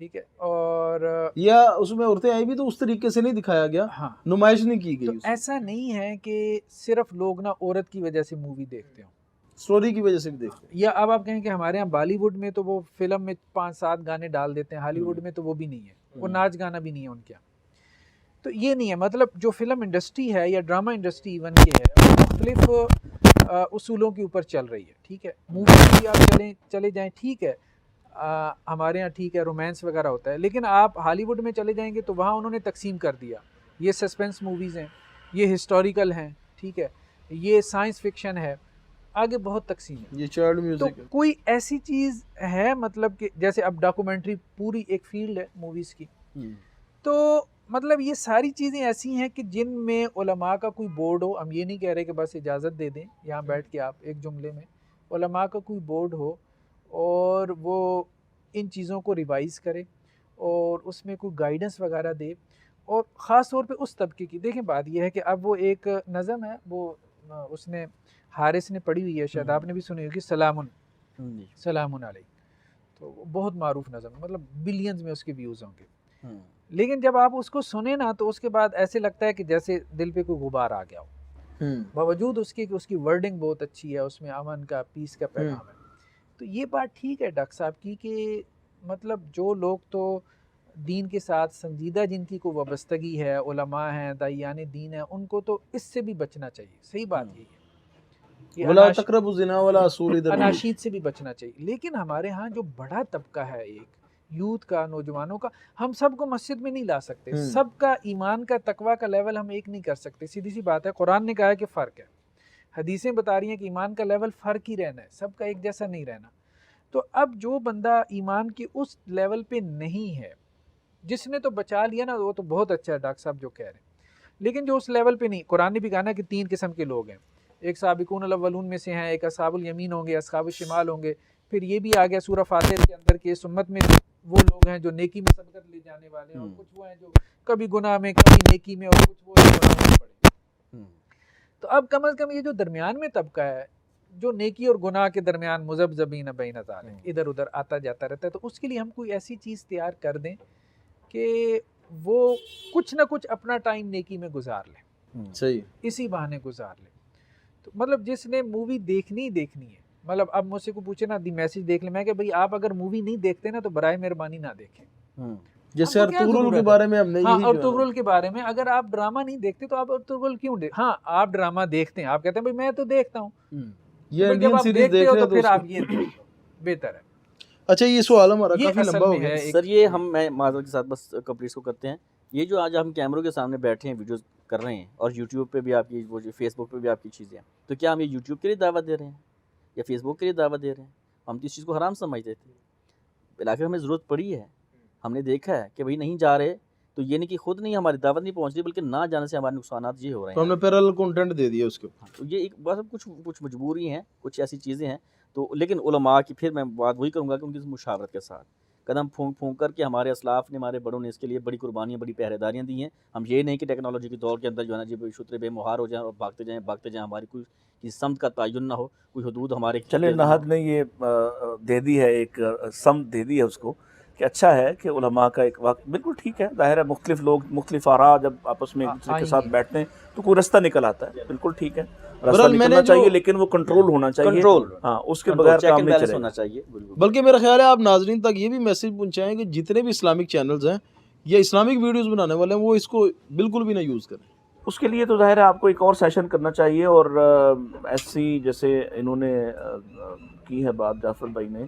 ٹھیک ہے. اور یا اس میں عورتیں آئی بھی تو اس طریقے سے نہیں دکھایا گیا، ہاں، نمائش نہیں کی تو گئی. ایسا نہیں ہے کہ صرف لوگ نا عورت کی وجہ سے مووی دیکھتے ہوں، سٹوری کی وجہ سے بھی دیکھتے ہیں. یا اب آپ کہیں کہ ہمارے ہاں بالی ووڈ میں تو وہ فلم میں 5-7 گانے ڈال دیتے ہیں، ہالی ووڈ میں تو وہ بھی نہیں ہے، وہ ناچ گانا بھی نہیں ہے ان کے یہاں. تو یہ نہیں ہے، مطلب جو فلم انڈسٹری ہے یا ڈرامہ انڈسٹری ایون کے ہے، وہ مختلف اصولوں کے اوپر چل رہی ہے، ٹھیک ہے. مووی بھی آپ چلے جائیں، ٹھیک ہے، ہمارے ہاں ٹھیک ہے رومانس وغیرہ ہوتا ہے، لیکن آپ ہالی ووڈ میں چلے جائیں گے تو وہاں انہوں نے تقسیم کر دیا، یہ سسپینس موویز ہیں، یہ ہسٹوریکل ہیں، ٹھیک ہے، یہ سائنس فکشن ہے، آگے بہت تقسیم ہے. یہ چائلڈ میوزک تو کوئی ایسی چیز ہے مطلب کہ جیسے اب ڈاکومنٹری پوری ایک فیلڈ ہے موویز کی، تو مطلب یہ ساری چیزیں ایسی ہیں کہ جن میں علماء کا کوئی بورڈ ہو. ہم یہ نہیں کہہ رہے کہ بس اجازت دے دیں یہاں بیٹھ کے آپ ایک جملے میں، علماء کا کوئی بورڈ ہو اور وہ ان چیزوں کو ریوائز کرے اور اس میں کوئی گائیڈنس وغیرہ دے، اور خاص طور پہ اس طبقے کی. دیکھیں بات یہ ہے کہ اب وہ ایک نظم ہے، وہ اس نے حارث نے پڑھی ہوئی ہے، شاید آپ نے بھی سنی ہوگی، سلام علیک، تو بہت معروف نظم، مطلب بلینز میں اس کے ویوز ہوں گے. لیکن جب آپ اس کو سنیں نا تو اس کے بعد ایسے لگتا ہے کہ جیسے دل پہ کوئی غبار آ گیا ہو، باوجود اس کی کہ اس کی ورڈنگ بہت اچھی ہے، اس میں امن کا، پیس کا پیغام ہے. تو یہ بات ٹھیک ہے ڈاکٹر صاحب کی کہ مطلب جو لوگ تو دین کے ساتھ سنجیدہ جن کی کوئی وابستگی ہے، علماء ہیں، داعیان دین ہیں، ان کو تو اس سے بھی بچنا چاہیے. صحیح بات یہی ہے کہ ولا تقربوا الزنا ولا اصول ادھر اناشید سے بھی بچنا چاہیے. لیکن ہمارے ہاں جو بڑا طبقہ ہے ایک یوتھ کا، نوجوانوں کا، ہم سب کو مسجد میں نہیں لا سکتے. سب کا ایمان کا تقویٰ کا لیول ہم ایک نہیں کر سکتے. سیدھی سی بات ہے. قرآن نے کہا ہے کہ فرق ہے، حدیثیں بتا رہی ہیں کہ ایمان کا لیول فرق ہی رہنا ہے، سب کا ایک جیسا نہیں رہنا. تو اب جو بندہ ایمان کے اس لیول پہ نہیں ہے، جس نے تو بچا لیا نا، وہ تو بہت اچھا ہے ڈاکٹر صاحب جو کہہ رہے ہیں. لیکن جو اس لیول پہ نہیں، قرآن نے بھی کہا نا کہ 3 قسم کے لوگ ہیں. ایک سابقون الاولون میں سے ہیں، ایک اصحاب الیمین ہوں گے، اصحاب الشمال ہوں گے. پھر یہ بھی آ گیا سورہ فاتر کے اندر کہ اس امت میں وہ لوگ ہیں جو نیکی میں سبقت لے جانے والے ہیں، اور کچھ وہ ہیں جو کبھی گناہ میں، کبھی نیکی میں، اور کچھ وہ گناہوں میں پڑے. تو اب کم از کم یہ جو درمیان میں طبقہ ہے، جو نیکی اور گناہ کے درمیان مذبذبین بین ذالک، ادھر ادھر آتا جاتا رہتا ہے، تو اس کے لیے ہم کوئی ایسی چیز تیار کر دیں کہ وہ کچھ نہ کچھ اپنا ٹائم نیکی میں گزار لے. صحیح. اسی بہانے گزار لے. تو مطلب جس نے مووی دیکھنی ہے، مطلب اب مجھ سے کو پوچھے نا دی میسج دیکھ لیں، میں کہ بھئی آپ اگر مووی نہیں دیکھتے نا تو برائے مہربانی نہ دیکھیں. جیسے ارطغرل کے بارے میں ہم نے ہاں، یہی ارطغرل کے بارے میں اگر آپ ڈرامہ نہیں دیکھتے تو آپ ارطغرل کیوں ہاں آپ ڈرامہ دیکھتے ہیں، آپ کہتے ہیں بھئی میں تو دیکھتا ہوں، یہ جب انڈین آپ سیریز دیکھتے دیکھ ہو رہے تو تو پھر آپ یہ دیکھو، بہتر ہے. اچھا یہ سوال ہمارا یہ کافی اصل لمبا ہو میں گیا ہے سر. یہ میں معذرت کے ساتھ بس کمپلیٹ کو کرتے ہیں. یہ جو آج ہم کیمروں کے سامنے بیٹھے ہیں، ویڈیوز کر رہے ہیں، اور یوٹیوب پہ بھی آپ کی، وہ فیس بک پہ بھی آپ کی چیزیں ہیں، تو کیا ہم یہ یوٹیوب کے لیے دعوت دے رہے ہیں یا فیس بک کے لیے دعوت دے رہے ہیں؟ ہم تو اس چیز کو حرام سمجھتے تھے، بالآخر ہمیں ضرورت پڑی ہے، ہم نے دیکھا ہے کہ بھائی نہیں جا رہے، تو یہ نہیں کہ خود نہیں ہماری دعوت نہیں پہنچ رہی، بلکہ نہ جانے سے ہمارے نقصانات یہ ہو رہے ہیں. تو ہم نے پیرالل کنٹینٹ دے دیا اس کے اوپر. تو یہ ایک بس کچھ مجبوری ہیں، کچھ ایسی چیزیں ہیں. تو لیکن علماء کی پھر میں بات وہی کروں گا کہ ان کی مشاورت کے ساتھ قدم پھونک کر کے ہمارے اسلاف نے، ہمارے بڑوں نے اس کے لیے بڑی قربانیاں، بڑی پہرے داریاں دی ہیں. ہم یہ نہیں کہ ٹیکنالوجی کے دور کے اندر جو ہے نا جی شترے بے مہار ہو جائیں اور بھاگتے جائیں، ہماری کوئی کسی سمت کا تعین نہ ہو، کوئی حدود ہمارے. چلے نہاد نے یہ دے دی ہے، ایک سمت دے دی ہے اس کو، کہ اچھا ہے کہ علماء کا ایک واقع بالکل ٹھیک ہے. ظاہر ہے مختلف لوگ، مختلف آراء جب آپس میں ایک دوسرے کے ساتھ بیٹھتے ہیں تو کوئی رستہ نکل آتا ہے، بالکل ٹھیک ہے، رستہ نکلنا چاہیے، لیکن وہ کنٹرول ہونا چاہیے. کنٹرول، ہاں، اس کے بغیر کام نہیں چلے ہونا گا. چاہیے. بلکہ میرا خیال ہے آپ ناظرین تک یہ بھی میسج پہنچائیں کہ جتنے بھی اسلامک چینلز ہیں یا اسلامک ویڈیوز بنانے والے ہیں، وہ اس کو بالکل بھی نہ یوز کریں. اس کے لیے تو ظاہر ہے آپ کو ایک اور سیشن کرنا چاہیے، اور ایسی جیسے انہوں نے کی ہے بات جعفر بھائی نے،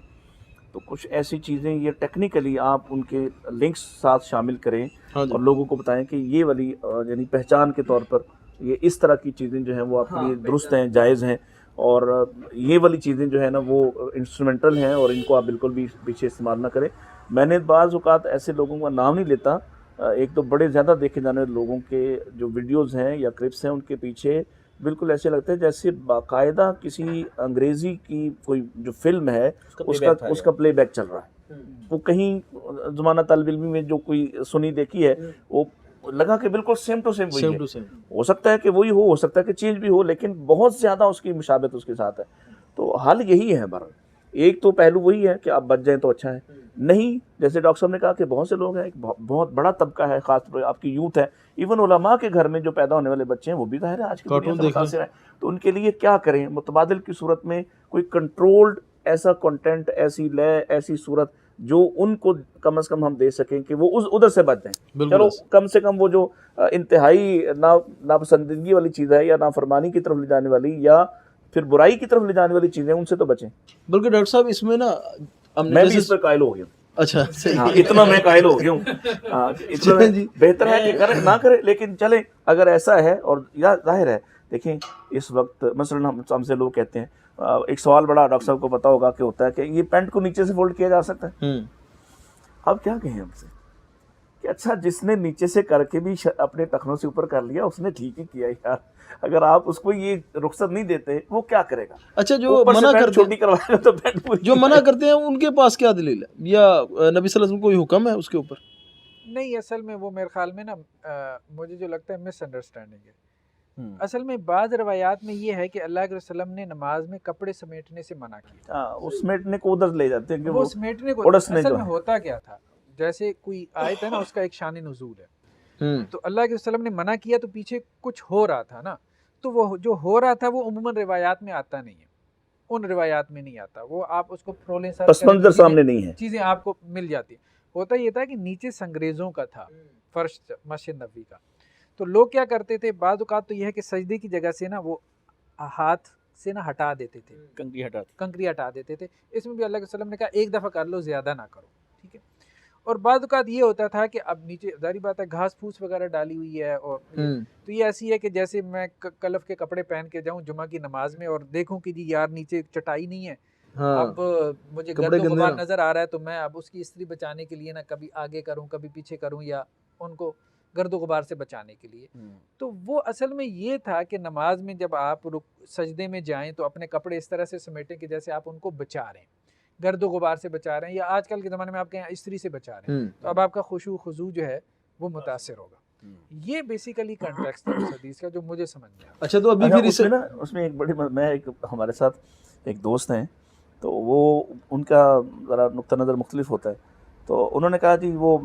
تو کچھ ایسی چیزیں یہ ٹیکنیکلی آپ ان کے لنکس ساتھ شامل کریں اور لوگوں کو بتائیں کہ یہ والی یعنی پہچان کے طور پر یہ اس طرح کی چیزیں جو ہیں وہ آپ کے لیے درست ہیں، جائز ہیں، اور یہ والی چیزیں جو ہے نا وہ انسٹرومنٹل ہیں اور ان کو آپ بالکل بھی پیچھے استعمال نہ کریں. میں نے بعض اوقات ایسے لوگوں کا نام نہیں لیتا، ایک تو بڑے زیادہ دیکھے جانے والے لوگوں کے جو ویڈیوز ہیں یا کلپس ہیں، ان کے پیچھے بالکل ایسے لگتے ہیں جیسے باقاعدہ کسی انگریزی کی کوئی جو فلم ہے اس کا پلے بیک چل رہا ہے. وہ کہیں زمانہ طالب علمی میں جو کوئی سنی دیکھی ہے، وہ لگا کہ بالکل سیم ٹو سیم وہی ہے. ہو سکتا ہے کہ وہی ہو سکتا ہے کہ چینج بھی ہو، لیکن بہت زیادہ اس کی مشابہت اس کے ساتھ ہے. تو حل یہی ہے بہرحال. ایک تو پہلو وہی ہے کہ آپ بچ جائیں تو اچھا ہے، نہیں جیسے ڈاکٹر صاحب نے کہا کہ بہت سے لوگ ہیں، ایک بہت بڑا طبقہ ہے، خاص طور پر آپ کی یوتھ ہے، ایون علماء کے گھر میں جو پیدا ہونے والے بچے ہیں وہ بھی ظاہر ہے آج کی دنیا سے متاثر ہیں. تو ان کے لیے کیا کریں؟ متبادل کی صورت میں کوئی کنٹرولڈ ایسا کنٹینٹ، ایسی لے، ایسی صورت جو ان کو کم از کم ہم دے سکیں کہ وہ ادھر سے بچ جائیں. چلو کم سے کم وہ جو انتہائی ناپسندیدگی والی چیز ہے یا نافرمانی کی طرف لے جانے والی یا پھر برائی کی طرف لے جانے والی چیزیں، ان سے تو بچیں. بلکہ ڈاکٹر صاحب اس میں نا میں بھی اس پر قائل ہو گیا ہوں. اچھا اتنا میں قائل ہو گیا ہوں. بہتر ہے کہ کرے نہ کرے، لیکن چلیں اگر ایسا ہے. اور یا ظاہر ہے دیکھیں اس وقت مثلا ہم سے لوگ کہتے ہیں، ایک سوال بڑا ڈاکٹر صاحب کو پتا ہوگا کہ ہوتا ہے کہ یہ پینٹ کو نیچے سے فولڈ کیا جا سکتا ہے. اب کیا کہیں ہم سے کہ اچھا جس نے نیچے سے کر کے بھی اپنے ٹخنوں سے اوپر کر لیا اس نے ٹھیک ہی کیا یار. اگر آپ اس کو یہ رخصت نہیں دیتے وہ کیا کرے گا؟ اچھا جو منع کرتے ہیں تو جو منع کرتے ہیں ان کے پاس کیا دلیل ہے یا نبی صلی اللہ علیہ وسلم کوئی حکم ہے اس کے اوپر؟ نہیں، اصل میں وہ میرے خیال میں نا مجھے جو لگتا ہے مس انڈرسٹینڈنگ ہے. اصل میں بعض روایات میں یہ ہے کہ اللہ کے وسلم نے نماز میں کپڑے سمیٹنے سے منع کیا. اس سمیٹنے کو ادھر لے جاتے ہیں کہ وہ سمیٹنے کو اصل میں ہوتا کیا تھا، جیسے کوئی آیت ہے نا اس کا ایک شان نزول ہے، تو اللہ کے وسلم نے منع کیا تو پیچھے کچھ ہو رہا تھا نا، تو وہ جو ہو رہا تھا وہ عموماً روایات میں آتا نہیں ہے، ان روایات میں نہیں آتا. وہ آپ اس کو پرولیں، پس منظر سامنے نہیں ہے، چیزیں آپ کو مل جاتی ہیں. ہوتا یہ تھا کہ نیچے سنگریزوں کا تھا فرش مسجد نبوی کا، تو لوگ کیا کرتے تھے بعض اوقات تو یہ ہے کہ سجدے کی جگہ سے نا وہ ہاتھ سے نا ہٹا دیتے تھے، کنکری ہٹا دیتے تھے. اس میں بھی اللہ کے وسلم نے کہا ایک دفعہ کر لو، زیادہ نہ کرو، ٹھیک ہے. اور بعض اوقات یہ ہوتا تھا کہ اب نیچے ظاہری بات ہے گھاس پھوس وغیرہ ڈالی ہوئی ہے، اور تو یہ ایسی ہے کہ جیسے میں کلف کے کپڑے پہن کے جاؤں جمعہ کی نماز میں اور دیکھوں کہ جی یار نیچے چٹائی نہیں ہے، اب مجھے گرد و غبار نظر آ رہا ہے، تو میں اب اس کی استری بچانے کے لیے نا کبھی آگے کروں کبھی پیچھے کروں، یا ان کو گرد و غبار سے بچانے کے لیے. تو وہ اصل میں یہ تھا کہ نماز میں جب آپ سجدے میں جائیں تو اپنے کپڑے اس طرح سے سمیٹیں کہ جیسے آپ ان کو بچا رہے ہیں، گرد و غبار سے بچا رہے ہیں، یا آج کل کے زمانے میں آپ کے یہاں استری سے بچا رہے ہیں، تو اب آپ کا خشوع خضوع جو ہے وہ متاثر ہوگا. یہ بیسیکلی کنٹیکسٹ ہے اس حدیث کا جو مجھے سمجھ میں آیا. اچھا تو ابھی پھر اس میں ایک بڑی میں ایک ہمارے ساتھ ایک دوست ہیں، تو وہ ان کا ذرا نقطہ نظر مختلف ہوتا ہے. تو انہوں نے کہا جی وہ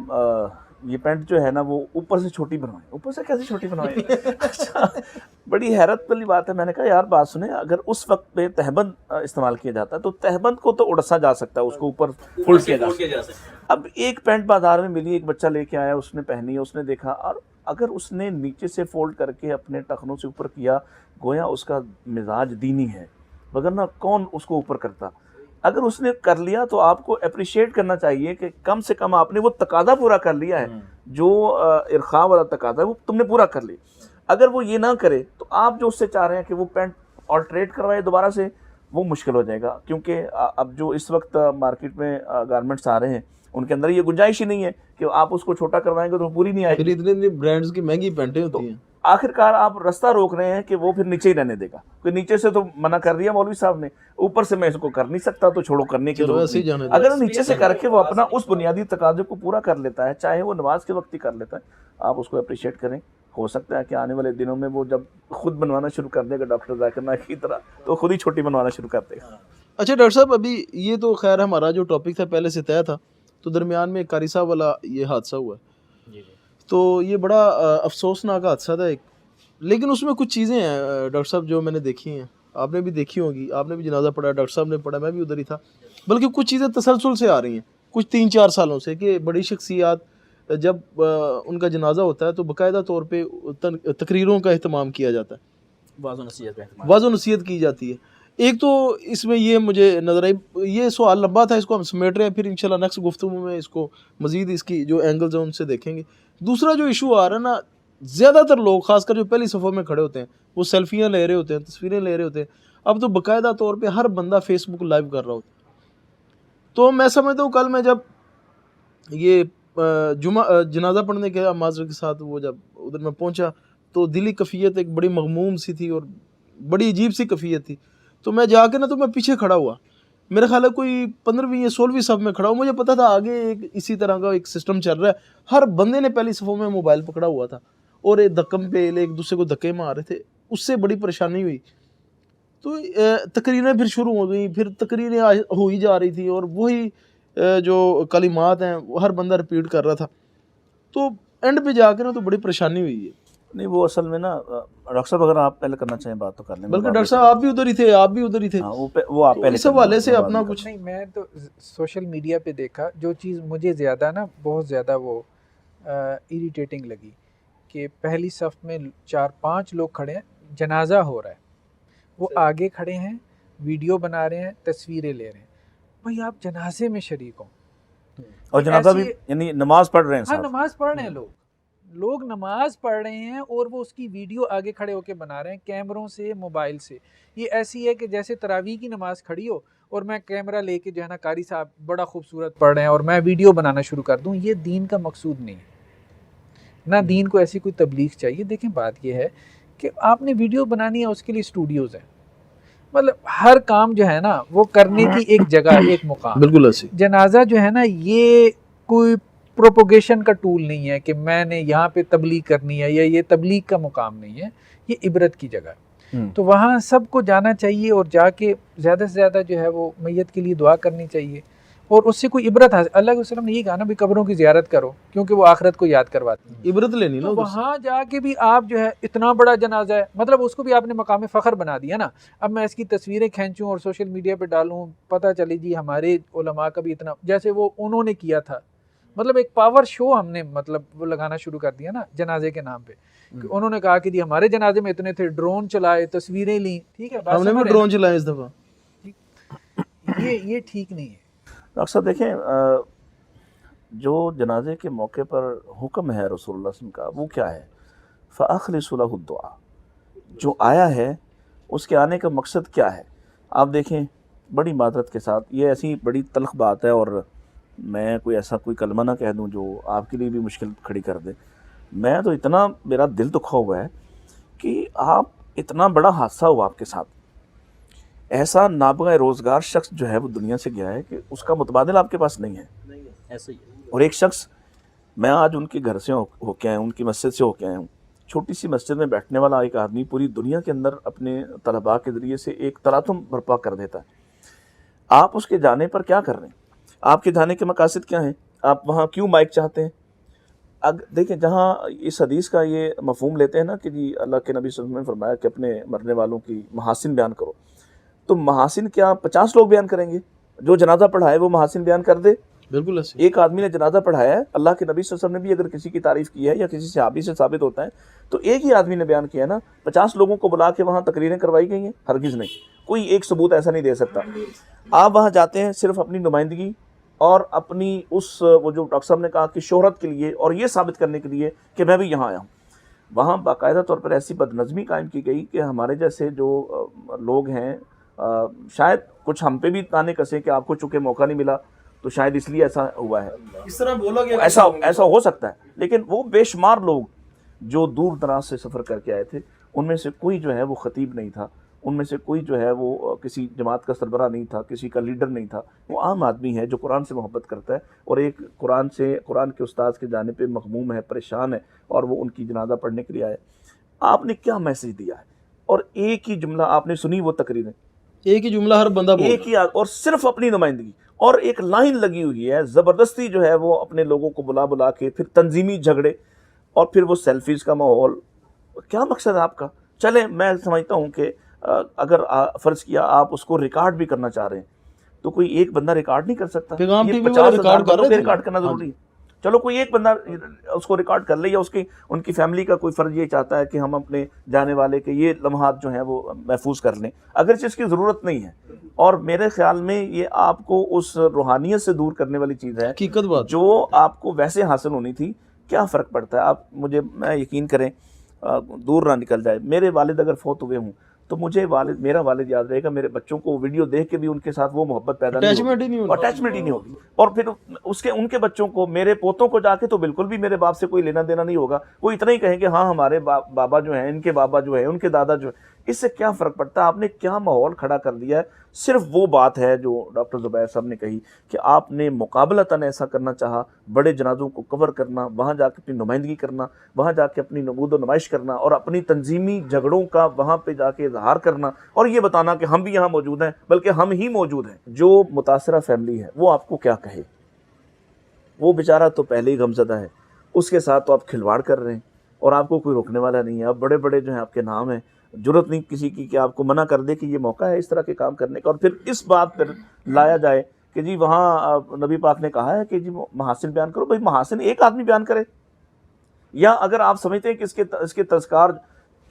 یہ پینٹ جو ہے نا وہ اوپر سے چھوٹی بنوائیں. اوپر سے کیسے چھوٹی بنوائیں؟ اچھا، بڑی حیرت والی بات ہے. میں نے کہا یار بات سنیں، اگر اس وقت پہ تہبند استعمال کیا جاتا ہے تو تہبند کو تو اڑسا جا سکتا ہے، اس کو اوپر فولڈ کیا جا سکتا ہے. اب ایک پینٹ بازار میں ملی، ایک بچہ لے کے آیا، اس نے پہنی، اس نے دیکھا، اور اگر اس نے نیچے سے فولڈ کر کے اپنے ٹخنوں سے اوپر کیا گویا اس کا مزاج دینی ہے، وگرنہ کون اس کو اوپر کرتا. اگر اس نے کر لیا تو آپ کو اپریشیٹ کرنا چاہیے کہ کم سے کم آپ نے وہ تقاضا پورا کر لیا ہے، جو ارخاء والا تقاضا ہے وہ تم نے پورا کر لی. اگر وہ یہ نہ کرے تو آپ جو اس سے چاہ رہے ہیں کہ وہ پینٹ آلٹریٹ کروائے دوبارہ سے، وہ مشکل ہو جائے گا. کیونکہ اب جو اس وقت مارکیٹ میں گارمنٹس آ رہے ہیں ان کے اندر یہ گنجائش ہی نہیں ہے کہ آپ اس کو چھوٹا کروائیں گے تو پوری نہیں آئے گی. اتنے برانڈز کی مہنگی پینٹیں ہوتی ہیں. آخر کار آپ رستہ روک رہے ہیں کہ وہ پھر نیچے ہی رہنے دے گا. کوئی نیچے سے تو منع کر دیا مولوی صاحب نے، اوپر سے میں اس کو کر نہیں سکتا تو چھوڑو، کرنے کی ضرورت نہیں. اگر نیچے سے کر کے وہ اپنا اس بنیادی تقاضے کو پورا کر لیتا ہے، چاہے وہ نماز کے وقت ہی کر لیتا ہے، آپ اس کو اپریشیٹ کریں. ہو سکتا ہے کہ آنے والے دنوں میں وہ جب خود بنوانا شروع کر دے گا ڈاکٹر ذاکر نائک کی طرح، تو خود ہی چھوٹی بنوانا شروع کر دے گا. اچھا ڈاکٹر صاحب، ابھی یہ تو خیر ہمارا جو ٹاپک تھا پہلے سے طے تھا، تو درمیان میں قاری صاحب والا یہ حادثہ ہوا ہے، تو یہ بڑا افسوسناک حادثہ تھا ایک. لیکن اس میں کچھ چیزیں ہیں ڈاکٹر صاحب جو میں نے دیکھی ہیں، آپ نے بھی دیکھی ہوگی، آپ نے بھی جنازہ پڑھا، ڈاکٹر صاحب نے پڑھا، میں بھی ادھر ہی تھا. بلکہ کچھ چیزیں تسلسل سے آ رہی ہیں کچھ 3-4 سالوں سے، کہ بڑی شخصیات جب ان کا جنازہ ہوتا ہے تو باقاعدہ طور پہ تقریروں کا اہتمام کیا جاتا ہے، واعظ و نصیحت کی جاتی ہے. ایک تو اس میں یہ مجھے نظر آئی، یہ سوال لمبا تھا، اس کو ہم سمیٹ رہے ہیں، پھر انشاءاللہ نیکسٹ گفتگو میں اس کو مزید اس کی جو اینگلز ہیں ان سے دیکھیں گے. دوسرا جو ایشو آ رہا ہے نا، زیادہ تر لوگ خاص کر جو پہلی صفوں میں کھڑے ہوتے ہیں وہ سیلفیاں لے رہے ہوتے ہیں، تصویریں لے رہے ہوتے ہیں. اب تو باقاعدہ طور پہ ہر بندہ فیس بک لائیو کر رہا ہوتا ہے. تو میں سمجھتا ہوں کل میں جب یہ جنازہ پڑھنے کے معذرت کے ساتھ وہ جب ادھر میں پہنچا تو دلی کیفیت ایک بڑی مغموم سی تھی اور بڑی عجیب سی کیفیت تھی. تو میں جا کے نا تو میں پیچھے کھڑا ہوا، میرا خیال ہے کوئی 15ویں یا 16ویں صف میں کھڑا ہوں. مجھے پتا تھا آگے ایک اسی طرح کا ایک سسٹم چل رہا ہے، ہر بندے نے پہلی صفوں میں موبائل پکڑا ہوا تھا اور ایک دھکم پہ ایک دوسرے کو دھکے مار رہے تھے. اس سے بڑی پریشانی ہوئی. تو تقریریں پھر شروع ہو گئیں، پھر تقریریں ہوئی جا رہی تھی اور وہی جو کلمات ہیں وہ ہر بندہ ریپیٹ کر رہا تھا. تو اینڈ پہ جا کے نا تو بڑی پریشانی ہوئی ہے. نہیں وہ اصل میں نا ڈاکٹر صاحب اگر آپ پہلے کرنا چاہیں بات تو کر لیں. بلکہ ڈاکٹر صاحب آپ بھی ادھر ہی تھے، آپ بھی ادھر ہی تھے، وہ آپ پہلے اس حوالے سے اپنا کچھ. نہیں، میں تو سوشل میڈیا پہ دیکھا جو چیز مجھے زیادہ نا بہت زیادہ وہ اریٹیٹنگ لگی کہ پہلی صف میں 4-5 لوگ کھڑے ہیں، جنازہ ہو رہا ہے، وہ آگے کھڑے ہیں، ویڈیو بنا رہے ہیں، تصویریں لے رہے ہیں. بھائی آپ جنازے میں شریک ہوں، اور جنازہ بھی یعنی نماز پڑھ رہے ہیں. ہاں نماز پڑھ رہے ہیں لوگ نماز پڑھ رہے ہیں اور وہ اس کی ویڈیو آگے کھڑے ہو کے بنا رہے ہیں کیمروں سے، موبائل سے. یہ ایسی ہے کہ جیسے تراویح کی نماز کھڑی ہو اور میں کیمرہ لے کے جو ہے نا قاری صاحب بڑا خوبصورت پڑھ رہے ہیں اور میں ویڈیو بنانا شروع کر دوں. یہ دین کا مقصود نہیں ہے، نہ دین کو ایسی کوئی تبلیغ چاہیے. دیکھیں بات یہ ہے کہ آپ نے ویڈیو بنانی ہے، اس کے لیے اسٹوڈیوز ہیں، مطلب ہر کام جو ہے نا وہ کرنے کی ایک جگہ، ایک مقام. بالکل ایسے جنازہ جو ہے نا یہ کوئی پروپوگیشن کا ٹول نہیں ہے کہ میں نے یہاں پہ تبلیغ کرنی ہے، یا یہ تبلیغ کا مقام نہیں ہے، یہ عبرت کی جگہ ہے. تو وہاں سب کو جانا چاہیے اور جا کے زیادہ سے زیادہ جو ہے وہ میت کے لیے دعا کرنی چاہیے اور اس سے کوئی عبرت حاصل. اللہ کے وسلم نے یہ کہا نا بھی قبروں کی زیارت کرو کیونکہ وہ آخرت کو یاد کرواتی ہیں، عبرت لینی نا. تو وہاں جا کے بھی آپ جو ہے اتنا بڑا جنازہ ہے، مطلب اس کو بھی آپ نے مقام فخر بنا دیا نا. اب میں اس کی تصویریں کھینچوں اور سوشل میڈیا پہ ڈالوں، پتہ چلے جی ہمارے علماء کا بھی اتنا، جیسے وہ انہوں نے کیا تھا مطلب ایک پاور شو ہم نے مطلب وہ لگانا شروع کر دیا نا جنازے کے نام پہ. کہ انہوں نے کہا کہ جی ہمارے جنازے میں اتنے تھے, ڈرون چلائے, تصویریں لیں, ٹھیک ہے, ہم نے بھی ڈرون چلائے اس دفعہ. یہ ٹھیک نہیں ہے. ڈاکٹر صاحب دیکھیں, جو جنازے کے موقع پر حکم ہے رسول اللہ صلی اللہ علیہ وسلم کا وہ کیا ہے؟ فَأَخْلِصُ لَهُ الدُّعَاء. جو آیا ہے اس کے آنے کا مقصد کیا ہے؟ آپ دیکھیں, بڑی معذرت کے ساتھ, یہ ایسی بڑی تلخ بات ہے, اور میں کوئی ایسا کوئی کلمہ نہ کہہ دوں جو آپ کے لیے بھی مشکل کھڑی کر دے. میں تو اتنا میرا دل دکھا ہوا ہے کہ آپ اتنا بڑا حادثہ ہوا آپ کے ساتھ, ایسا نابغہ روزگار شخص جو ہے وہ دنیا سے گیا ہے کہ اس کا متبادل آپ کے پاس نہیں ہے. ایسا ہی ہے. اور ایک شخص, میں آج ان کے گھر سے ہو کے آیا ہوں, ان کی مسجد سے ہو کے آیا ہوں, چھوٹی سی مسجد میں بیٹھنے والا ایک آدمی پوری دنیا کے اندر اپنے طلباء کے ذریعے سے ایک تلاطم برپا کر دیتا ہے. آپ اس کے جانے پر کیا کر رہے ہیں؟ آپ کے جانے کے مقاصد کیا ہیں؟ آپ وہاں کیوں مائک چاہتے ہیں؟ دیکھیں, جہاں اس حدیث کا یہ مفہوم لیتے ہیں نا کہ جی اللہ کے نبی صلی اللہ علیہ وسلم نے فرمایا کہ اپنے مرنے والوں کی محاسن بیان کرو, تو محاسن کیا 50 لوگ بیان کریں گے؟ جو جنازہ پڑھائے وہ محاسن بیان کر دے. بالکل ایسے. ایک آدمی نے جنازہ پڑھایا ہے, اللہ کے نبی صلی اللہ علیہ وسلم نے بھی اگر کسی کی تعریف کی ہے یا کسی صحابی سے ثابت ہوتا ہے تو ایک ہی آدمی نے بیان کیا ہے نا. 50 لوگوں کو بلا کے وہاں تقریریں کروائی گئی ہیں؟ ہرگز نہیں. کوئی ایک ثبوت ایسا نہیں دے سکتا. آپ وہاں جاتے ہیں صرف اپنی نمائندگی اور اپنی وہ جو ڈاکٹر صاحب نے کہا کہ شہرت کے لیے, اور یہ ثابت کرنے کے لیے کہ میں بھی یہاں آیا ہوں. وہاں باقاعدہ طور پر ایسی بدنظمی قائم کی گئی کہ ہمارے جیسے جو لوگ ہیں, شاید کچھ ہم پہ بھی تانے کسے کہ آپ کو چونکہ موقع نہیں ملا تو شاید اس لیے ایسا ہوا ہے, اس طرح بولا گیا, ایسا ہو سکتا ہے. لیکن وہ بے شمار لوگ جو دور دراز سے سفر کر کے آئے تھے, ان میں سے کوئی جو ہے وہ خطیب نہیں تھا, ان میں سے کوئی جو ہے وہ کسی جماعت کا سربراہ نہیں تھا, کسی کا لیڈر نہیں تھا. وہ عام آدمی ہے جو قرآن سے محبت کرتا ہے اور ایک قرآن کے استاذ کے جانے پہ مغموم ہے, پریشان ہے, اور وہ ان کی جنازہ پڑھنے کے لیے آئے. آپ نے کیا میسج دیا ہے؟ اور ایک ہی جملہ آپ نے سنی, وہ تقریریں ایک ہی جملہ ہر بندہ ایک ہی, اور صرف اپنی نمائندگی, اور ایک لائن لگی ہوئی ہے زبردستی جو ہے وہ اپنے لوگوں کو بلا کے, پھر تنظیمی جھگڑے, اور پھر وہ سیلفیز کا ماحول. کیا مقصد ہے آپ کا؟ چلیں, میں سمجھتا ہوں کہ اگر فرض کیا آپ اس کو ریکارڈ بھی کرنا چاہ رہے ہیں تو کوئی ایک بندہ ریکارڈ نہیں کر سکتا. پیغام یہ ٹی وی 50,000 ریکارڈ کر رہے تھے, ریکارڈ کرنا ضروری ہے. چلو کوئی ایک بندہ اس کو ریکارڈ کر لے, یا ان کی فیملی کا کوئی فرض یہ چاہتا ہے کہ ہم اپنے جانے والے کے یہ لمحات جو ہیں وہ محفوظ کر لیں, اگرچہ اس کی ضرورت نہیں ہے. اور میرے خیال میں یہ آپ کو اس روحانیت سے دور کرنے والی چیز ہے حقیقت بات جو آپ کو ویسے حاصل ہونی تھی. کیا فرق پڑتا ہے؟ آپ میں یقین کریں, دور نہ نکل جائے, میرے والد اگر فوت ہوئے ہوں تو مجھے میرا والد یاد رہے گا. میرے بچوں کو ویڈیو دیکھ کے بھی ان کے ساتھ وہ محبت پیدا اٹیچمنٹ ہی نہیں ہوگی. اور پھر ان کے بچوں کو, میرے پوتوں کو جا کے تو بالکل بھی میرے باپ سے کوئی لینا دینا نہیں ہوگا. وہ اتنا ہی کہیں گے ہاں ہمارے بابا جو ہیں, ان کے بابا جو ہیں, ان کے دادا جو ہیں. اس سے کیا فرق پڑتا ہے؟ آپ نے کیا ماحول کھڑا کر دیا ہے. صرف وہ بات ہے جو ڈاکٹر زبیر صاحب نے کہی کہ آپ نے مقابلتاً ایسا کرنا چاہا, بڑے جنازوں کو کور کرنا, وہاں جا کے اپنی نمائندگی کرنا, وہاں جا کے اپنی نمود و نمائش کرنا, اور اپنی تنظیمی جھگڑوں کا وہاں پہ جا کے اظہار کرنا, اور یہ بتانا کہ ہم بھی یہاں موجود ہیں, بلکہ ہم ہی موجود ہیں. جو متاثرہ فیملی ہے وہ آپ کو کیا کہے؟ وہ بیچارہ تو پہلے ہی غمزدہ ہے, اس کے ساتھ تو آپ کھلواڑ کر رہے ہیں, اور آپ کو کوئی روکنے والا نہیں ہے. اب بڑے بڑے جو ہیں آپ کے نام ہیں, ضرورت نہیں کسی کی کہ آپ کو منع کر دے کہ یہ موقع ہے اس طرح کے کام کرنے کا. اور پھر اس بات پر لایا جائے کہ جی وہاں نبی پاک نے کہا ہے کہ جی محاسن بیان کرو. بھائی محاسن ایک آدمی بیان کرے, یا اگر آپ سمجھتے ہیں کہ اس کے تذکار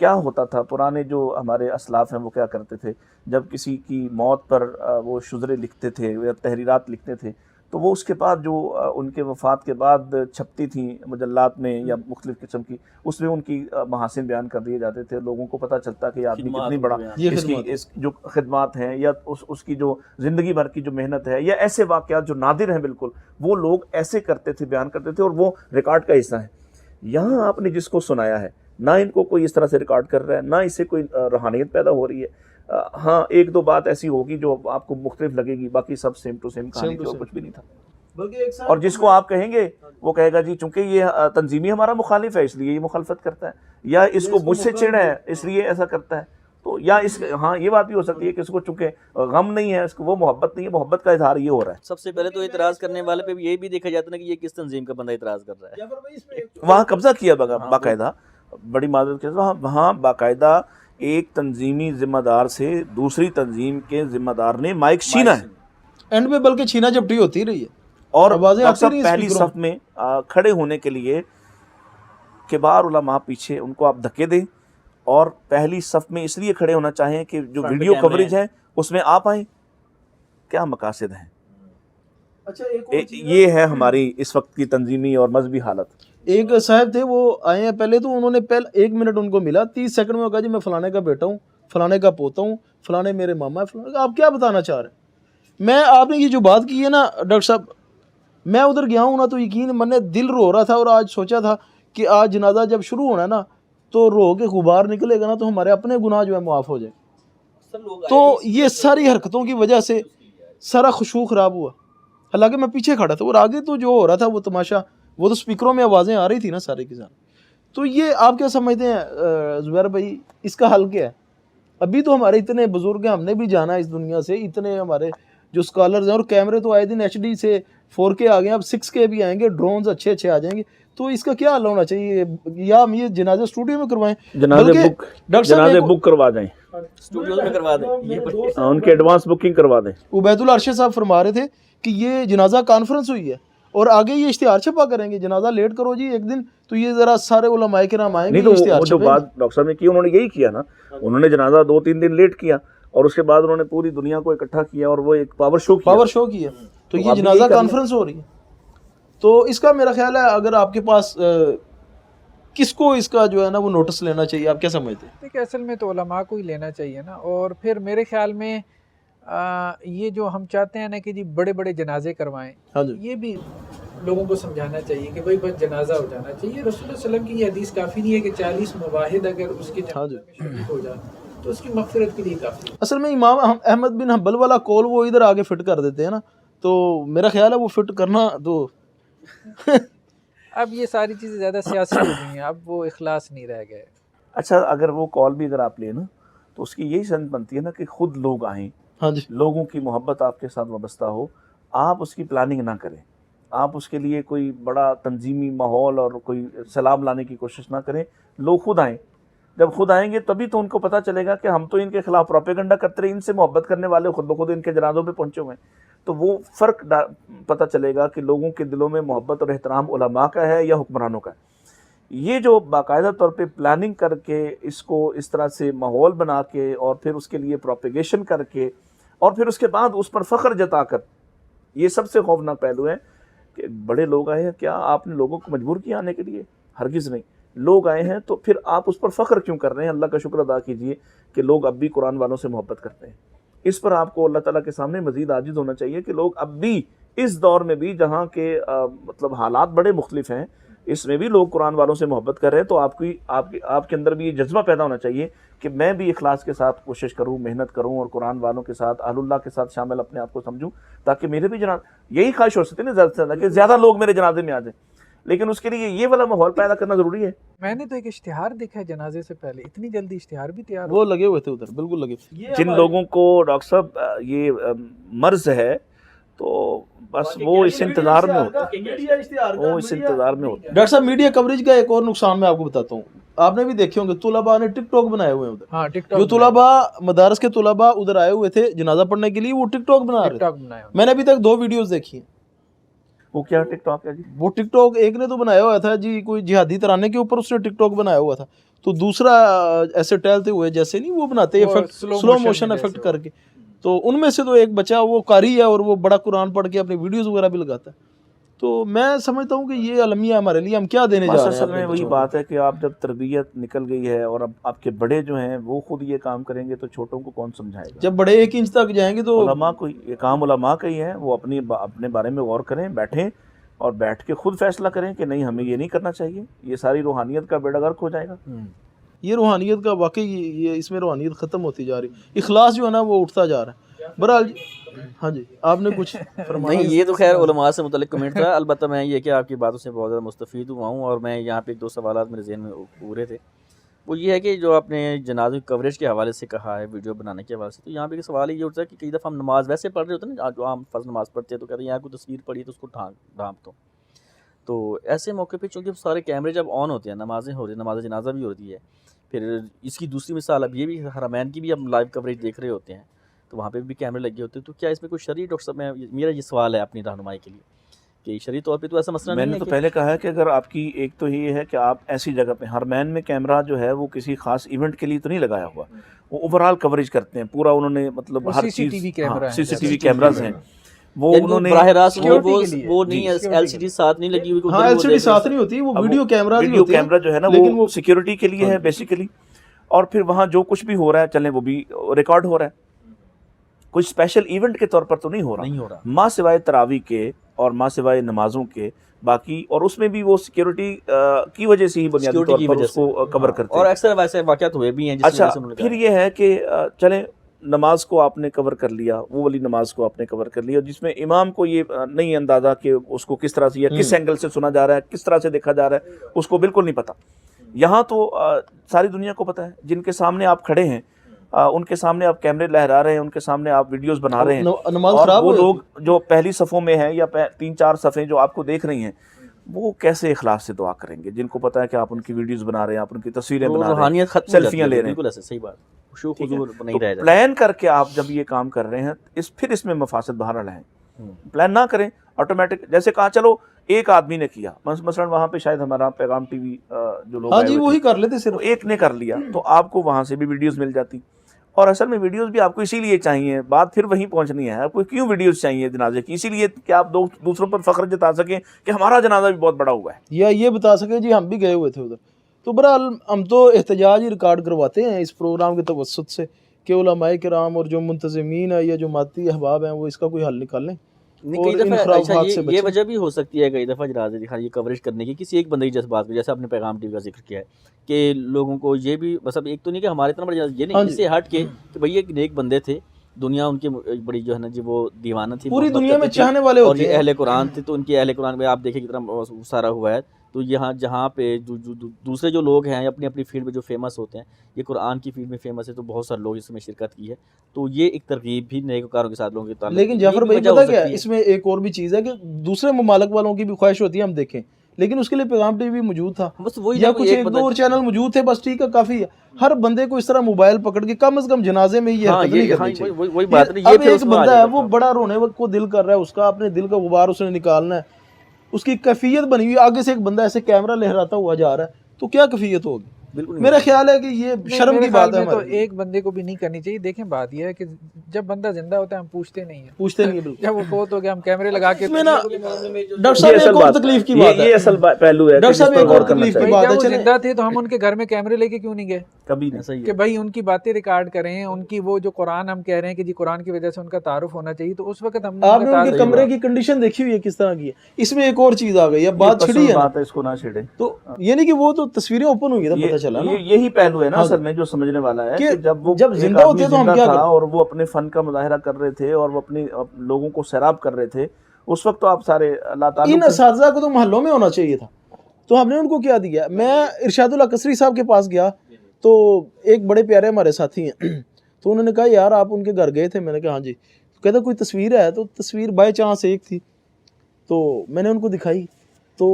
کیا ہوتا تھا, پرانے جو ہمارے اسلاف ہیں وہ کیا کرتے تھے, جب کسی کی موت پر وہ شذرے لکھتے تھے یا تحریرات لکھتے تھے, تو وہ اس کے بعد جو ان کے وفات کے بعد چھپتی تھیں مجلات میں یا مختلف قسم کی, اس میں ان کی محاسن بیان کر دیے جاتے تھے. لوگوں کو پتہ چلتا کہ یہ آدمی کتنی بڑا, اس جو خدمات ہیں یا اس کی جو زندگی بھر کی جو محنت ہے, یا ایسے واقعات جو نادر ہیں بالکل, وہ لوگ ایسے کرتے تھے, بیان کرتے تھے, اور وہ ریکارڈ کا حصہ ہیں. یہاں آپ نے جس کو سنایا ہے, نہ ان کو کوئی اس طرح سے ریکارڈ کر رہا ہے, نہ اس سے کوئی روحانیت پیدا ہو رہی ہے. ہاں ایک دو بات ایسی ہوگی جو آپ کو مختلف لگے گی, باقی سب سیم ٹو سیم کہانی تھی, اور کچھ بھی نہیں تھا. اور جس کو آپ کہیں گے وہ کہے گا جی چونکہ یہ تنظیمی ہمارا مخالف ہے اس لیے یہ مخالفت کرتا ہے, یا اس کو مجھ سے چڑ ہے اس لیے ایسا کرتا ہے. تو یا ہاں یہ بات بھی ہو سکتی ہے کہ اس کو چونکہ غم نہیں ہے, اس کو وہ محبت نہیں ہے, محبت کا اظہار یہ ہو رہا ہے. سب سے پہلے تو اعتراض کرنے والے پہ یہ بھی دیکھا جاتا ہے کہ یہ کس تنظیم کا بندہ اعتراض کر رہا ہے. وہاں قبضہ کیا باقاعدہ, بڑی معذرت کے ساتھ وہاں باقاعدہ ایک تنظیمی ذمہ دار سے دوسری تنظیم کے ذمہ دار نے مائک چھینا ہے. اینڈ میں بلکہ چھینا جھپٹی ہوتی رہی ہے. اور آوازیں ڈاکٹر آتی صاحب رہی پہلی اسپیکروں صف میں کھڑے ہونے کے لیے کبار علماء پیچھے ان کو آپ دھکے دیں اور پہلی صف میں اس لیے کھڑے ہونا چاہیں کہ جو فرنٹ پہ ویڈیو کیمرے کوریج ہے اس میں آپ آئیں، کیا مقاصد ہیں؟ اچھا ایک اور چیز یہ ہے ہماری اس وقت کی تنظیمی اور مذہبی حالت۔ ایک صاحب تھے وہ آئے ہیں پہلے، تو انہوں نے پہلے 1 منٹ ان کو ملا، 30 سیکنڈ میں کہا جی میں فلانے کا بیٹا ہوں، فلانے کا پوتا ہوں، فلانے میرے ماما ہے، فلانے کا، آپ کیا بتانا چاہ رہے ہیں؟ میں آپ نے یہ جو بات کی ہے نا ڈاکٹر صاحب، میں ادھر گیا ہوں نا تو یقین من نے دل رو رہا تھا، اور آج سوچا تھا کہ آج جنازہ جب شروع ہونا ہے نا تو رو کے غبار نکلے گا نا تو ہمارے اپنے گناہ جو ہے معاف ہو جائے۔ تو یہ ساری حرکتوں کی وجہ سے سارا خشوع خراب ہوا، حالانکہ میں پیچھے کھڑا تھا اور آگے تو جو ہو رہا تھا وہ تماشا، وہ تو سپیکروں میں آوازیں آ رہی تھی نا سارے کے ساتھ۔ تو یہ آپ کیا سمجھتے ہیں زبیر بھائی، اس کا حل کیا ہے؟ ابھی تو ہمارے اتنے بزرگ ہیں، ہم نے بھی جانا ہے اس دنیا سے، اتنے ہمارے جو اسکالرز ہیں، اور کیمرے تو آئے دن HD سے 4K آ گئے ہیں، اب 6K بھی آئیں گے، ڈرونز اچھے آ جائیں گے، تو اس کا کیا حل ہونا چاہیے؟ یا ہم یہ جنازے اسٹوڈیو میں کروائیں، جنازے بک کروا دیں، اسٹوڈیوز میں کروا دیں، ان کے ایڈوانس بکنگ کروا دیں۔ عبید اللہ ارشد صاحب فرما رہے تھے کہ یہ جنازہ کانفرنس ہوئی ہے اور آگے یہ اشتہار چھپا کریں گے، جنازہ لیٹ کرو جی ایک دن تو یہ ذرا سارے علماء کرام آئیں گے، نہیں تو اشتہار وہ جو چھپیں گے۔ بات ڈاکٹر صاحب نے کی انہوں نے یہی کیا نا، انہوں نے جنازہ 2-3 دن لیٹ کیا اور اس کے بعد انہوں نے پوری دنیا کو اکٹھا کیا اور وہ ایک پاور شو کیا۔ تو یہ جنازہ کانفرنس ہو رہی ہے، تو اس کا میرا خیال ہے اگر آپ کے پاس کس کو اس کا جو ہے نا وہ نوٹس لینا چاہیے، آپ کیا سمجھتے ہیں؟ دیکھیں اصل میں تو علماء کو ہی لینا چاہیے نا، اور پھر میرے خیال میں یہ جو ہم چاہتے ہیں نا کہ جی بڑے بڑے جنازے کروائیں، ہاں جی، یہ بھی لوگوں کو سمجھانا چاہیے کہ بھائی بس جنازہ ہو جانا چاہیے۔ رسول اللہ صلی اللہ علیہ وسلم کی یہ حدیث کافی نہیں ہے کہ 40 مواحد اگر اس کے ہاں جی۔ جنازے میں شریک ہو جائے تو اس کی مغفرت کے لیے کافی ہے۔ اصل میں امام احمد بن حنبل والا کول وہ ادھر آگے فٹ کر دیتے ہیں نا، تو میرا خیال ہے وہ فٹ کرنا تو اب یہ ساری چیزیں زیادہ سیاسی ہو گئی ہیں، اب وہ اخلاص نہیں رہ گئے۔ اچھا اگر وہ کال بھی اگر آپ لیں نا تو اس کی یہی سند بنتی ہے نا کہ خود لوگ آئیں، ہاں جی، لوگوں کی محبت آپ کے ساتھ وابستہ ہو، آپ اس کی پلاننگ نہ کریں، آپ اس کے لیے کوئی بڑا تنظیمی ماحول اور کوئی سلام لانے کی کوشش نہ کریں، لوگ خود آئیں۔ جب خود آئیں گے تبھی تو ان کو پتہ چلے گا کہ ہم تو ان کے خلاف پروپیگنڈا کرتے رہے، ان سے محبت کرنے والے خود بخود ان کے جنازوں پہ پہنچے ہوئے ہیں، تو وہ فرق پتہ چلے گا کہ لوگوں کے دلوں میں محبت اور احترام علماء کا ہے یا حکمرانوں کا ہے۔ یہ جو باقاعدہ طور پہ پلاننگ کر کے اس کو اس طرح سے ماحول بنا کے اور پھر اس کے لیے پروپیگیشن کر کے اور پھر اس کے بعد اس پر فخر جتا کر، یہ سب سے خوفناک پہلو ہے کہ بڑے لوگ آئے ہیں، کیا آپ نے لوگوں کو مجبور کیا آنے کے لیے؟ ہرگز نہیں۔ لوگ آئے ہیں تو پھر آپ اس پر فخر کیوں کر رہے ہیں؟ اللہ کا شکر ادا کیجئے کہ لوگ اب بھی قرآن والوں سے محبت کرتے ہیں۔ اس پر آپ کو اللہ تعالیٰ کے سامنے مزید عاجز ہونا چاہیے کہ لوگ اب بھی اس دور میں بھی جہاں کے مطلب حالات بڑے مختلف ہیں، اس میں بھی لوگ قرآن والوں سے محبت کر رہے ہیں، تو آپ کے اندر بھی یہ جذبہ پیدا ہونا چاہیے کہ میں بھی اخلاص کے ساتھ کوشش کروں، محنت کروں اور قرآن والوں کے ساتھ، اہل اللہ کے ساتھ شامل اپنے آپ کو سمجھوں، تاکہ میرے بھی یہی خواہش ہو سکتی ہے نا زیادہ سے زیادہ کہ زیادہ لوگ میرے جنازے میں آ جائیں، لیکن اس کے لیے یہ والا ماحول پیدا کرنا ضروری ہے۔ میں نے تو ایک اشتہار دیکھا ہے جنازے سے پہلے، اتنی جلدی اشتہار بھی تیار وہ لگے ہوئے تھے ادھر، بالکل لگے۔ جن لوگوں کو ڈاکٹر صاحب یہ مرض ہے تو بس وہ اس انتظار میں ہوتے ہیں، وہ اس انتظار میں ہوتے ہیں۔ ڈاکٹر صاحب میڈیا کوریج کا ایک اور نقصان میں آپ کو بتاتا ہوں، آپ نے بھی دیکھے ہوں گے طلباء نے ٹک ٹاک بنائے ہوئے ہیں ادھر، ہاں ٹک ٹاک جو طلباء مدارس کے طلباء ادھر آئے ہوئے تھے جنازہ پڑھنے کے لیے، وہ ٹک ٹاک بنا رہے تھے۔ بنایا میں نے ابھی تک 2 ویڈیوز دیکھی ہیں۔ وہ کیا ٹک ٹاک ہے جی؟ وہ ٹک ٹاک ایک نے تو بنایا ہوا تھا جی، کوئی جہادی ترانے کے اوپر اس نے ٹک ٹاک بنایا ہوا تھا، تو دوسرا ایسے ٹہلتے ہوئے جیسے نہیں وہ بناتے ایفیکٹ، سلو موشن ایفیکٹ کر کے، تو ان میں سے تو ایک بچہ وہ قاری ہے اور وہ بڑا قرآن پڑھ کے اپنی ویڈیوز وغیرہ بھی لگاتا ہے، تو میں سمجھتا ہوں کہ یہ المیہ ہمارے لیے، ہم کیا دینے جا رہے ہیں؟ اصل میں وہی بات ہے کہ آپ جب تربیت نکل گئی ہے اور اب آپ کے بڑے جو ہیں وہ خود یہ کام کریں گے تو چھوٹوں کو کون سمجھائے گا؟ جب بڑے 1 انچ تک جائیں گے تو علماء کو یہ کام علماء کا ہی ہے، وہ اپنے بارے میں غور کریں، بیٹھیں اور بیٹھ کے خود فیصلہ کریں کہ نہیں ہمیں یہ نہیں کرنا چاہیے، یہ ساری روحانیت کا بیڑا غرق ہو جائے گا۔ یہ روحانیت کا واقعی یہ اس میں روحانیت ختم ہوتی جا رہی، اخلاص جو ہے نا وہ اٹھتا جا رہا ہے۔ بہرحال ہاں جی آپ نے کچھ فرمایا؟ نہیں، یہ تو خیر علماء سے متعلق کمنٹ تھا، البتہ میں یہ کہ آپ کی باتوں سے بہت زیادہ مستفید ہوا ہوں، اور میں یہاں پہ 2 سوالات میرے ذہن میں پورے تھے۔ وہ یہ ہے کہ جو آپ نے جنازے کی کوریج کے حوالے سے کہا ہے، ویڈیو بنانے کے حوالے سے، تو یہاں پہ سوال یہ اٹھتا ہے کہ کئی دفعہ ہم نماز ویسے پڑھ رہے ہوتے ہیں نا، جو عام فرض نماز پڑھتے ہیں تو کہتے ہیں یہاں کوئی تصویر پڑھی تو اس کو ڈھانپ دو، تو ایسے موقع پہ چونکہ سارے کیمرے جب آن ہوتے ہیں، نمازیں ہو رہی ہیں، نماز جنازہ بھی ہوتی ہے، پھر اس کی دوسری مثال اب یہ بھی حرمین کی بھی ہم لائیو کوریج دیکھ رہے ہوتے ہیں، تو وہاں پہ بھی کیمرے لگے ہوتے ہیں، تو کیا اس میں کوئی شرعی؟ ڈاکٹر صاحب میرا یہ سوال ہے اپنی رہنمائی کے لیے کہ شرعی طور پہ تو ایسا مسئلہ میں نہیں نے ہے تو کہ پہلے کہا ہے کہ اگر آپ کی ایک تو یہ ہے کہ آپ ایسی جگہ پہ حرمین میں کیمرہ جو ہے وہ کسی خاص ایونٹ کے لیے تو نہیں لگایا ہوا, وہ اوور آل کوریج کرتے ہیں پورا, انہوں نے مطلب ہر چیز CCTV کیمرہ ہیں, CCTV کیمراز ہیں, وہ یعنی انہوں نے براہ راست security کے لیے, وہ نہیں ہے LCD ساتھ نہیں لگی ہوئی, کوئی ہاں ادھر وہ LCD دیکھ ساتھ رہے نہیں ہوتی, وہ اب ویڈیو کیمرہ ویڈیو کیمرہ جو ہے نا لیکن وہ سیکیورٹی کے لیے ہے بیسیکلی, اور پھر وہاں جو کچھ بھی ہو رہا ہے چلیں وہ بھی ریکارڈ ہو رہا ہے, کوئی اسپیشل ایونٹ کے طور پر تو نہیں ہو رہا ماں سوائے تراویح کے اور ماں سوائے نمازوں کے باقی, اور اس میں بھی وہ سیکیورٹی کی وجہ سے ہی بنیادی طور پر اس کو کور کرتے ہیں. اور اکثر ویسے واقعات ہوئے بھی ہیں جس اچھا وجہ سے انہوں نے پھر یہ ہے کہ چلیں نماز کو آپ نے کور کر لیا, وہ والی نماز کو آپ نے کور کر لیا جس میں امام کو یہ نہیں اندازہ کہ اس کو کس طرح سے یا کس اینگل سے سنا جا رہا ہے, کس طرح سے دیکھا جا رہا ہے, اس کو بالکل نہیں پتہ. یہاں تو ساری دنیا کو پتہ ہے, جن کے سامنے آپ کھڑے ہیں ان کے سامنے آپ کیمرے لہرا رہے ہیں, ان کے سامنے آپ ویڈیوز بنا رہے ہیں, اور وہ لوگ جو پہلی صفوں میں ہیں یا 3-4 صفیں جو آپ کو دیکھ رہی ہیں وہ کیسے اخلاص سے دعا کریں گے, جن کو پتہ ہے کہ آپ ان کی ویڈیوز بنا رہے ہیں, آپ ان کی تصویریں بنا رہے ہیں, سیلفیاں لے رہے ہیں. بالکل ایسا صحیح بات, خشوع حضور نہیں رہ جاتا. پلان کر کے آپ جب یہ کام کر رہے ہیں پھر اس میں مفاسد بہرحال ہیں. پلان نہ کریں آٹومیٹک, جیسے کہا چلو ایک آدمی نے کیا, مثلا وہاں پہ شاید ہمارا پیغام ٹی وی جو لوگ ہاں جی وہی کر لیتے, صرف ایک نے کر لیا تو آپ کو وہاں سے بھی ویڈیوز مل جاتی. اور اصل میں ویڈیوز بھی آپ کو اسی لیے چاہیے, بات پھر وہیں پہنچنی ہے, آپ کو کیوں ویڈیوز چاہیے جنازے کی؟ اسی لیے کہ آپ دوسروں پر فخر جتا سکیں کہ ہمارا جنازہ بھی بہت بڑا ہوا ہے, یا یہ بتا سکیں جی ہم بھی گئے ہوئے تھے ادھر. تو بہرحال ہم تو احتجاج ہی ریکارڈ کرواتے ہیں اس پروگرام کے توسط سے کہ علماء کرام اور جو منتظمین ہیں یا جو ماتی احباب ہیں وہ اس کا کوئی حل نکال لیں. کئی دفعہ یہ وجہ بھی ہو سکتی ہے کئی دفعہ جنازے کی یہ کوریج کرنے کی کسی ایک بندے کی جذبات کو, جیسے آپ نے پیغام ٹی وی کا ذکر کیا ہے کہ لوگوں کو یہ بھی مطلب ایک تو نہیں کہ ہمارے اتنا بڑا یہ نہیں, اس سے ہٹ کے کہ بھئی ایک نیک بندے تھے, دنیا ان کی بڑی جو ہے نا جی وہ دیوانہ تھی, پوری دنیا میں چاہنے والے ہوتے ہیں, اور یہ اہل قرآن تھے, تو ان کے اہل قرآن میں آپ دیکھیں کتنا سارا ہوا ہے. تو یہاں جہاں پہ دوسرے جو لوگ ہیں اپنی اپنی فیلڈ میں جو فیمس ہوتے ہیں, یہ قرآن کی فیلڈ میں فیمس ہے, تو بہت سارے لوگ اس میں شرکت کی ہے, تو یہ ایک ترغیب بھی نیکوکاروں کے ساتھ لوگوں کے تعلق. لیکن جعفر بھائی پتہ کیا ہے, اس میں ایک اور بھی چیز ہے کہ دوسرے ممالک والوں کی بھی خواہش ہوتی ہے ہم دیکھیں, لیکن اس کے لیے پیغام ٹی وی موجود تھا, بس وہی یا کچھ ایک دو اور چینل موجود تھے, بس ٹھیک ہے کافی ہے. ہر بندے کو اس طرح موبائل پکڑ کے کم از کم جنازے میں یہ حرکت نہیں کرنی چاہیے. اب ایک بندہ ہے وہ بڑا رونے وقت کو دل کر رہا ہے, اس کا اپنے دل کا غبار اس نے نکالنا ہے, اس کی کیفیت بنی ہوئی, آگے سے ایک بندہ ایسے کیمرہ لہراتا ہوا جا رہا ہے, تو کیا کیفیت ہوگی؟ میرا خیال ہے کہ یہ شرم کی بات ہے. تو ایک بندے کو بھی نہیں کرنی چاہیے. دیکھیں بات یہ ہے کہ جب بندہ زندہ ہوتا ہے ہم پوچھتے نہیں ہیں, جب وہ فوت ہو گیا ہم کیمرے لگا کے. ڈاکٹر صاحب ایک اور تکلیف کی بات ہے, یہ اصل پہلو ہے. ڈاکٹر صاحب ایک اور تکلیف کی بات ہے, جب وہ زندہ تھے تو ہم ان کے گھر میں کیمرے لے کے کیوں نہیں گئے؟ کبھی نہیں, کہ بھائی ان کی باتیں ریکارڈ کریں, ان کی وہ جو قرآن ہم کہہ رہے ہیں کہ جی قرآن کی وجہ سے ان کا تعارف ہونا چاہیے, تو اس وقت ہم آپ نے ان کے کمرے کی کنڈیشن دیکھی ہوئی ہے کس طرح کی ہے. اس میں ایک اور چیز آ گئی ہے, بات چھڑی ہے, بات ہے اس کو نہ چھیڑیں. تو یہ نہیں کہ وہ تو تصویریں اوپن ہوئی تھا, پتہ چلا نا, یہی پہلو ہے نا اصل میں جو سمجھنے والا ہے کہ جب زندہ ہوتے تو ہم کیا تھا اور وہ اپنے فن کا مظاہرہ کر رہے تھے اور وہ اپنے لوگوں کو سیراب کر رہے تھے, اس وقت تو آپ سارے اللہ تعالیٰ ان اساتذہ کو تو محلوں میں ہونا چاہیے تھا, تو ہم نے ان کو کیا دیا. میں ارشاد اللہ قصری صاحب کے پاس گیا تو ایک بڑے پیارے ہمارے ساتھی ہیں, تو انہوں نے کہا یار آپ ان کے گھر گئے تھے؟ میں نے کہا ہاں جی. کہتا کوئی تصویر ہے؟ تو تصویر بائی چانس ایک تھی, تو میں نے ان کو دکھائی, تو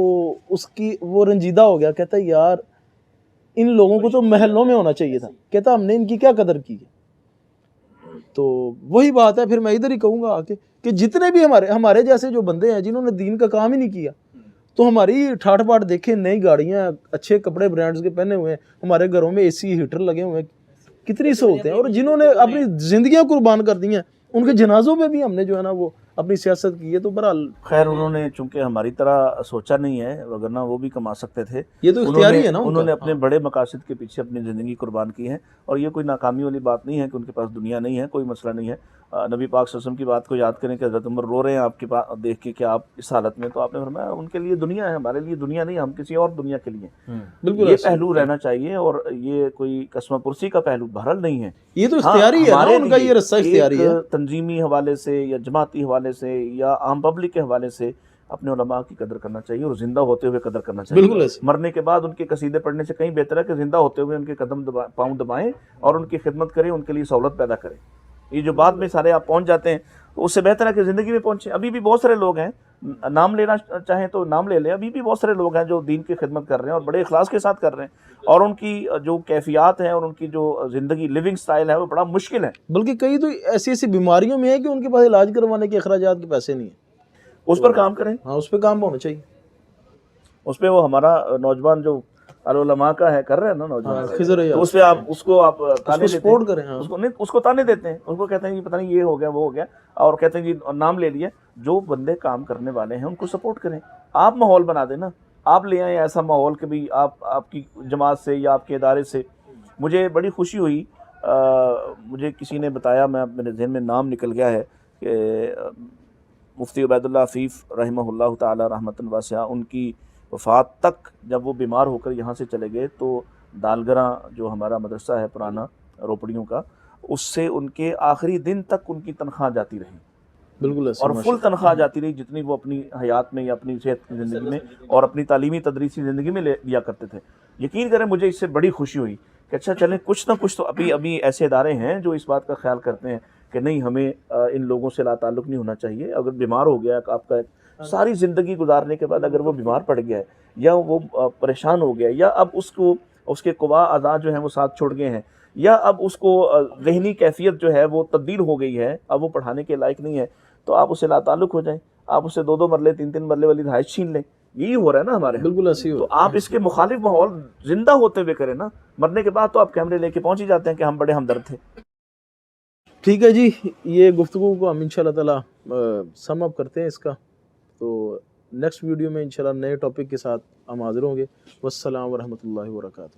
اس کی وہ رنجیدہ ہو گیا, کہتا یار ان لوگوں کو تو محلوں میں ہونا چاہیے تھا, کہتا ہم نے ان کی کیا قدر کی ہے. تو وہی بات ہے, پھر میں ادھر ہی کہوں گا آ کے کہ جتنے بھی ہمارے جیسے جو بندے ہیں جنہوں نے دین کا کام ہی نہیں کیا, تو ہماری ٹھاٹ پاٹ دیکھیں, نئی گاڑیاں, اچھے کپڑے برانڈز کے پہنے ہوئے ہیں, ہمارے گھروں میں AC ہیٹر لگے ہوئے ہیں, کتنی سہولتیں ہیں, اور جنہوں نے اپنی زندگیاں قربان کر دی ہیں ان کے جنازوں پہ بھی ہم نے جو ہے نا وہ اپنی سیاست کی ہے. تو بہرحال خیر انہوں نے چونکہ ہماری طرح سوچا نہیں ہے, وگرنہ وہ بھی کما سکتے تھے. یہ تو اختیاری ہے نا, انہوں نے اپنے بڑے مقاصد کے پیچھے اپنی زندگی قربان کی ہے, اور یہ کوئی ناکامی والی بات نہیں ہے کہ ان کے پاس دنیا نہیں ہے, کوئی مسئلہ نہیں ہے. نبی پاک صلی اللہ علیہ وسلم کی بات کو یاد کریں کہ حضرت عمر رو رہے ہیں آپ کے پاس دیکھ کے کہ آپ اس حالت میں, تو آپ نے فرمایا ان کے لیے دنیا ہے, ہمارے لیے دنیا نہیں, ہم کسی اور دنیا کے لیے. بالکل یہ پہلو رہنا چاہیے, اور یہ کوئی قسمہ پرسی کا پہلو بہرحال نہیں ہے. یہ تو اختیاری ہے نا, ان کا یہ رستہ اختیاری ہے. تنظیمی حوالے سے یا جماعتی حوالے سے یا عام پبلک کے حوالے سے اپنے علماء کی قدر کرنا چاہیے, اور زندہ ہوتے ہوئے قدر کرنا چاہیے. بالکل, مرنے کے بعد ان کے قصیدے پڑھنے سے کہیں بہتر ہے کہ زندہ ہوتے ہوئے ان کے قدم پاؤں دبائیں اور ان کی خدمت کریں, ان کے لیے سہولت پیدا کریں. یہ جو بعد میں سارے آپ پہنچ جاتے ہیں, تو اس سے بہتر ہے کہ زندگی میں پہنچیں. ابھی بھی بہت سارے لوگ ہیں, نام لینا چاہیں تو نام لے لیں, ابھی بھی بہت سارے لوگ ہیں جو دین کی خدمت کر رہے ہیں اور بڑے اخلاص کے ساتھ کر رہے ہیں, اور ان کی جو کیفیات ہیں اور ان کی جو زندگی لیونگ سٹائل ہے وہ بڑا مشکل ہے. بلکہ کئی تو ایسی ایسی بیماریوں میں ہے کہ ان کے پاس علاج کروانے کے اخراجات کے پیسے نہیں ہیں. اس پر کام کریں. ہاں اس پہ کام ہونا چاہیے. اس پہ وہ ہمارا نوجوان جو علماء کا ہے کر رہے ہیں نا نوجوان, خضر تو اس پہ آپ اس کو آپ تانے دیتے ہیں, سپورٹ کریں. ہاں اس کو نہیں, اس کو تانے دیتے ہیں, اس کو کہتے ہیں کہ پتہ نہیں یہ ہو گیا وہ ہو گیا, اور کہتے ہیں جی نام لے لیا. جو بندے کام کرنے والے ہیں ان کو سپورٹ کریں. آپ ماحول بنا دیں نا, آپ لے آئیں ایسا ماحول کہ بھی آپ کی جماعت سے یا آپ کے ادارے سے. مجھے بڑی خوشی ہوئی, مجھے کسی نے بتایا, میرے ذہن میں نام نکل گیا ہے, کہ مفتی عبید اللہ عفیف رحمہ اللہ تعالی رحمتاً واسعہ, ان کی وفات تک جب وہ بیمار ہو کر یہاں سے چلے گئے تو دالگراں جو ہمارا مدرسہ ہے پرانا روپڑیوں کا, اس سے ان کے آخری دن تک ان کی تنخواہ جاتی رہی. بالکل, اور فل تنخواہ جاتی رہی جتنی وہ اپنی حیات میں یا اپنی صحت کی زندگی میں اور اپنی تعلیمی تدریسی زندگی میں لیا کرتے تھے. یقین کریں مجھے اس سے بڑی خوشی ہوئی کہ اچھا چلیں کچھ نہ کچھ تو ابھی ایسے ادارے ہیں جو اس بات کا خیال کرتے ہیں کہ نہیں ہمیں ان لوگوں سے لا تعلق نہیں ہونا چاہیے. اگر بیمار ہو گیا آپ کا ساری زندگی گزارنے کے بعد اگر وہ بیمار پڑ گیا ہے یا وہ پریشان ہو گیا یا اب اس کے قوا اعضاء جو ہیں وہ ساتھ چھوڑ گئے ہیں یا اب اس کو ذہنی کیفیت جو ہے وہ تبدیل ہو گئی ہے, اب وہ پڑھانے کے لائق نہیں ہے, تو آپ اسے لا تعلق ہو جائیں, آپ اسے 2 مرلے 3 مرلے والی رہائش چھین لیں. یہی ہو رہا ہے نا ہمارے. بالکل ایسی ہو. تو آپ اس کے مخالف ماحول زندہ ہوتے ہوئے کریں نا, مرنے کے بعد تو آپ کیمرے لے کے پہنچ ہی جاتے ہیں کہ ہم بڑے ہمدرد تھے. ٹھیک ہے جی, یہ گفتگو کو ہم انشاءاللہ تعالی سم اپ کرتے ہیں اس کا. تو نیکسٹ ویڈیو میں انشاءاللہ نئے ٹاپک کے ساتھ ہم حاضر ہوں گے. والسلام ورحمۃ اللہ وبرکاتہ.